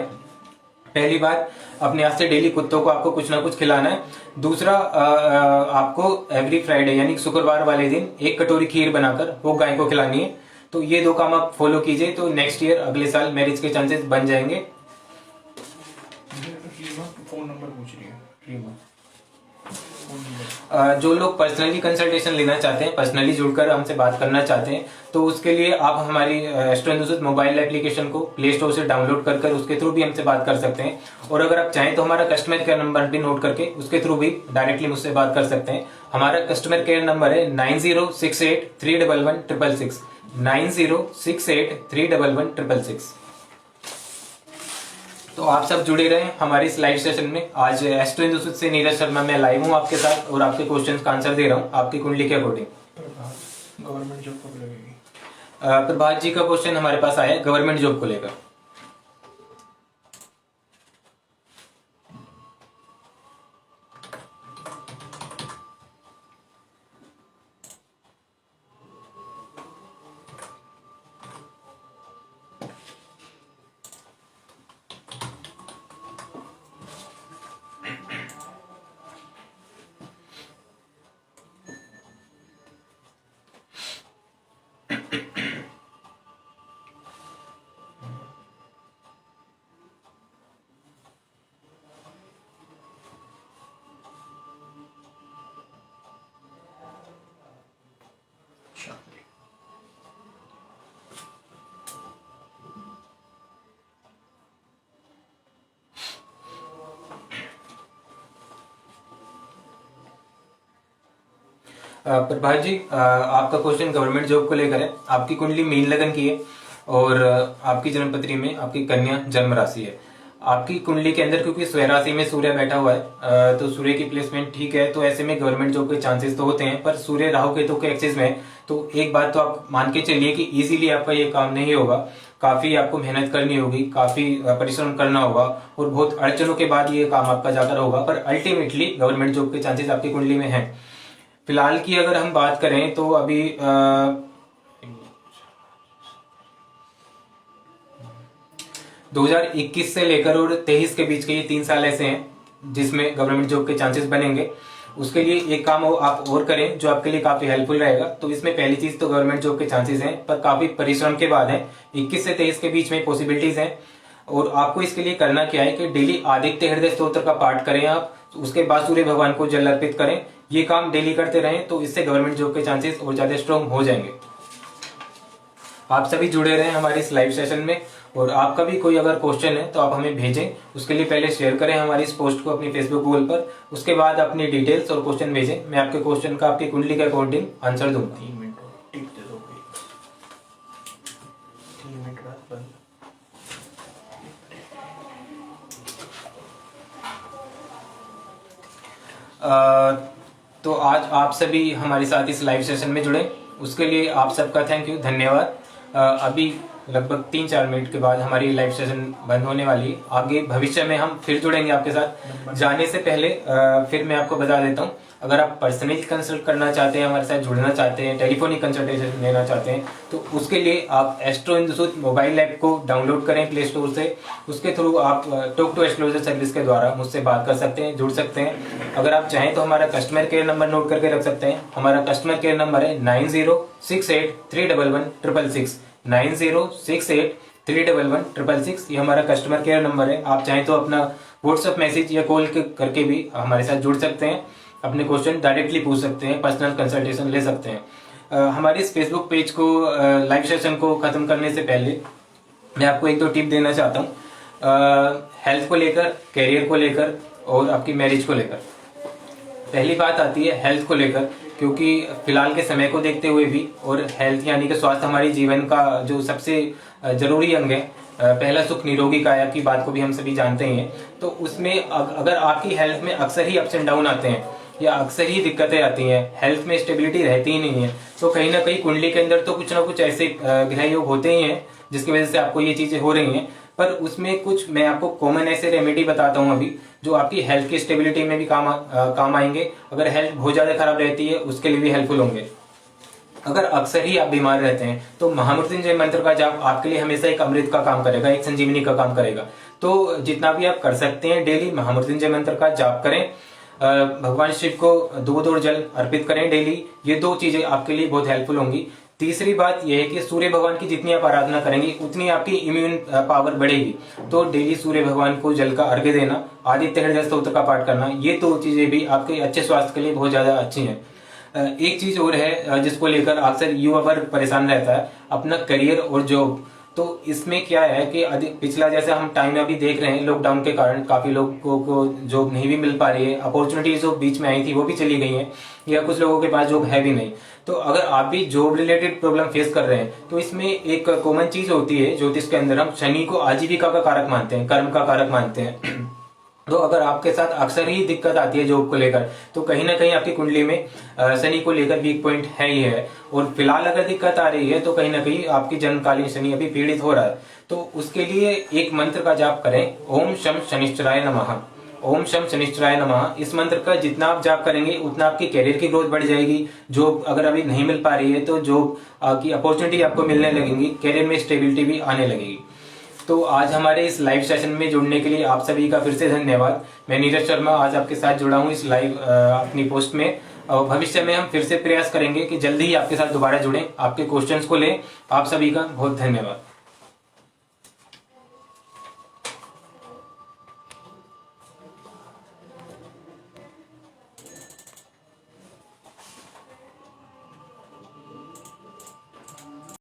पहली बात, अपने हाथ से डेली कुत्तों को आपको कुछ ना कुछ खिलाना है। दूसरा, आपको एवरी फ्राइडे यानी शुक्रवार वाले दिन 1 कटोरी खीर बनाकर वो गाय को खिलानी है। तो ये 2 काम आप फॉलो कीजिए तो नेक्स्ट ईयर अगले साल मैरिज के चांसेस बन जाएंगे। फोन नंबर पूछ रही है रीमा। जो लोग पर्सनली कंसल्टेशन लेना चाहते हैं, पर्सनली जुड़कर हमसे बात करना चाहते हैं, तो उसके लिए आप हमारी एस्ट्रो हिंदुस्तान मोबाइल एप्लीकेशन को प्ले स्टोर से डाउनलोड कर उसके थ्रू भी हमसे बात कर सकते हैं। और अगर आप चाहें तो हमारा कस्टमर केयर नंबर भी नोट करके उसके थ्रू भी डायरेक्टली मुझसे बात कर सकते हैं। हमारा कस्टमर केयर नंबर है 9068311666 9068311666। तो आप सब जुड़े रहें हमारे इस लाइव सेशन में। आज एस्ट्रो हिंदुस्तान से नीरज शर्मा मैं लाइव हूँ आपके साथ और आपके क्वेश्चंस का आंसर दे रहा हूँ आपकी कुंडली के अकॉर्डिंग। गवर्नमेंट जॉब कब लगेगी? प्रभात जी का क्वेश्चन हमारे पास आया है गवर्नमेंट जॉब को लेकर। प्रभात जी, आपका क्वेश्चन गवर्नमेंट जॉब को लेकर है। आपकी कुंडली मीन लगन की है और आपकी जन्मपत्री में आपकी कन्या जन्म राशि है। आपकी कुंडली के अंदर क्योंकि स्वय राशि में सूर्य बैठा हुआ है, तो सूर्य की प्लेसमेंट ठीक है, तो ऐसे में गवर्नमेंट जॉब के चांसेस तो होते हैं। पर सूर्य राहु केतु के एक्सिस में, तो एक बात तो आप मान के चलिए कि इजीली आपका ये काम नहीं होगा। काफी आपको मेहनत करनी होगी, काफी परिश्रम करना होगा और बहुत अड़चनों के बाद ये काम आपका जाकर होगा। पर अल्टीमेटली गवर्नमेंट जॉब के चांसेस आपकी कुंडली में हैं। फिलहाल की अगर हम बात करें तो अभी 2021 से लेकर और 23 के बीच के ये 3 साल ऐसे हैं जिसमें गवर्नमेंट जॉब के चांसेस बनेंगे। उसके लिए एक काम आप और करें जो आपके लिए काफी हेल्पफुल रहेगा। तो इसमें पहली चीज तो गवर्नमेंट जॉब के चांसेस हैं, पर काफी परिश्रम के बाद है। 21 से 23 के बीच में पॉसिबिलिटीज हैं। और आपको इसके लिए करना क्या है कि डेली आदित्य हृदय स्तोत्र का पाठ करें आप, उसके बाद सूर्य भगवान को जल अर्पित करें। ये काम डेली करते रहें तो इससे गवर्नमेंट जॉब के चांसेस और ज्यादा स्ट्रॉन्ग हो जाएंगे। आप सभी जुड़े रहें हमारे इस लाइव सेशन में। और आपका भी कोई अगर क्वेश्चन है तो आप हमें भेजें। उसके लिए पहले शेयर करें हमारी इस पोस्ट को अपनी फेसबुक गूगल पर, उसके बाद अपनी डिटेल्स और क्वेश्चन भेजें। मैं आपके क्वेश्चन का आपकी कुंडली के अकॉर्डिंग आंसर दूंगा। 3 मिनट टिक दे दो भाई। 3 मिनट बाद बंद। तो आज आप सभी हमारे साथ इस लाइव सेशन में जुड़े, उसके लिए आप सबका थैंक यू, धन्यवाद। अभी लगभग 3-4 मिनट के बाद हमारी लाइव सेशन बंद होने वाली है। आगे भविष्य में हम फिर जुड़ेंगे आपके साथ। जाने से पहले फिर मैं आपको बता देता हूँ, अगर आप पर्सनली कंसल्ट करना चाहते हैं, हमारे साथ जुड़ना चाहते हैं, टेलीफोनिक कंसल्टेशन लेना चाहते हैं, तो उसके लिए आप एस्ट्रो हिंदुसुध मोबाइल ऐप को डाउनलोड करें प्ले स्टोर से। उसके थ्रू आप टॉक टू एस्ट्रोलॉजर सर्विस के द्वारा मुझसे बात कर सकते हैं, जुड़ सकते हैं। अगर आप चाहें तो हमारा कस्टमर केयर नंबर नोट करके रख सकते हैं। हमारा कस्टमर केयर नंबर है 9068311666 9068311666। ये हमारा कस्टमर केयर नंबर है। आप चाहें तो अपना व्हाट्सएप मैसेज या कॉल करके भी हमारे साथ जुड़ सकते हैं, अपने क्वेश्चन डायरेक्टली पूछ सकते हैं, पर्सनल कंसल्टेशन ले सकते हैं। हमारे इस फेसबुक पेज को लाइव सेशन को खत्म करने से पहले मैं आपको 1-2 टिप देना चाहता हूँ, हेल्थ को लेकर, कैरियर को लेकर और आपकी मैरिज को लेकर। पहली बात आती है हेल्थ को लेकर, क्योंकि फिलहाल के समय को देखते हुए भी, और हेल्थ यानी कि स्वास्थ्य हमारी जीवन का जो सबसे जरूरी अंग है। पहला सुख निरोगी काया की बात को भी हम सभी जानते हैं। तो उसमें अगर आपकी हेल्थ में अक्सर ही अप्स एंड डाउन आते हैं या अक्सर ही दिक्कतें आती हैं, हेल्थ में स्टेबिलिटी रहती ही नहीं है, तो कहीं ना कहीं कुंडली के अंदर तो कुछ ना कुछ ऐसे ग्रह योग होते ही हैं जिसकी वजह से आपको ये चीजें हो रही हैं। पर उसमें कुछ मैं आपको कॉमन ऐसे रेमेडी बताता हूँ अभी, जो आपकी हेल्थ की स्टेबिलिटी में भी काम आएंगे। अगर हेल्थ बहुत ज्यादा खराब रहती है उसके लिए भी हेल्पफुल होंगे। अगर अक्सर ही आप बीमार रहते हैं तो महामृत्युंजय मंत्र का जाप आपके लिए हमेशा एक अमृत का काम करेगा, एक संजीवनी का काम करेगा। तो जितना भी आप कर सकते हैं डेली महामृत्युंजय मंत्र का जाप करें। भगवान शिव को दूध और जल अर्पित करें डेली। ये 2 चीजें आपके लिए बहुत हेल्पफुल होंगी। तीसरी बात यह है कि सूर्य भगवान की जितनी आप आराधना करेंगे उतनी आपकी इम्यून पावर बढ़ेगी। तो डेली सूर्य भगवान को जल का अर्घ्य देना, आदित्य हृदय स्तोत्र का पाठ करना, ये 2 चीजें भी आपके अच्छे स्वास्थ्य के लिए बहुत ज्यादा अच्छी हैं। एक चीज और है जिसको लेकर अक्सर युवा वर्ग परेशान रहता है, अपना करियर और जॉब। तो इसमें क्या है कि पिछला जैसे हम टाइम अभी देख रहे हैं, लॉकडाउन के कारण काफी लोगों को जॉब नहीं भी मिल पा रही है, अपॉर्चुनिटीज जो बीच में आई थी वो भी चली गई हैं, या कुछ लोगों के पास जॉब है भी नहीं। तो अगर आप भी जॉब रिलेटेड प्रॉब्लम फेस कर रहे हैं तो इसमें एक कॉमन चीज होती है ज्योतिष के अंदर, हम शनि को आजीविका का कारक मानते हैं, कर्म का कारक मानते हैं। तो अगर आपके साथ अक्सर ही दिक्कत आती है जॉब को लेकर, तो कहीं ना कहीं आपकी कुंडली में शनि को लेकर वीक पॉइंट है ही है। और फिलहाल अगर दिक्कत आ रही है तो कहीं ना कहीं आपकी जन्मकालीन शनि अभी पीड़ित हो रहा है। तो उसके लिए एक मंत्र का जाप करें, ओम शम शनिश्चराय नमः। ओम शम शनिश्चराय नमः। इस मंत्र का जितना आप जाप करेंगे उतना आपकी कैरियर की ग्रोथ बढ़ जाएगी। जॉब अगर अभी नहीं मिल पा रही है तो जॉब की अपॉर्चुनिटी आपको मिलने लगेंगी, कैरियर में स्टेबिलिटी भी आने लगेगी। तो आज हमारे इस लाइव सेशन में जुड़ने के लिए आप सभी का फिर से धन्यवाद। मैं नीरज शर्मा आज आपके साथ जुड़ा हूँ इस लाइव अपनी पोस्ट में। और भविष्य में हम फिर से प्रयास करेंगे कि जल्दी ही आपके साथ दोबारा जुड़ें, आपके क्वेश्चंस को लें। आप सभी का बहुत धन्यवाद।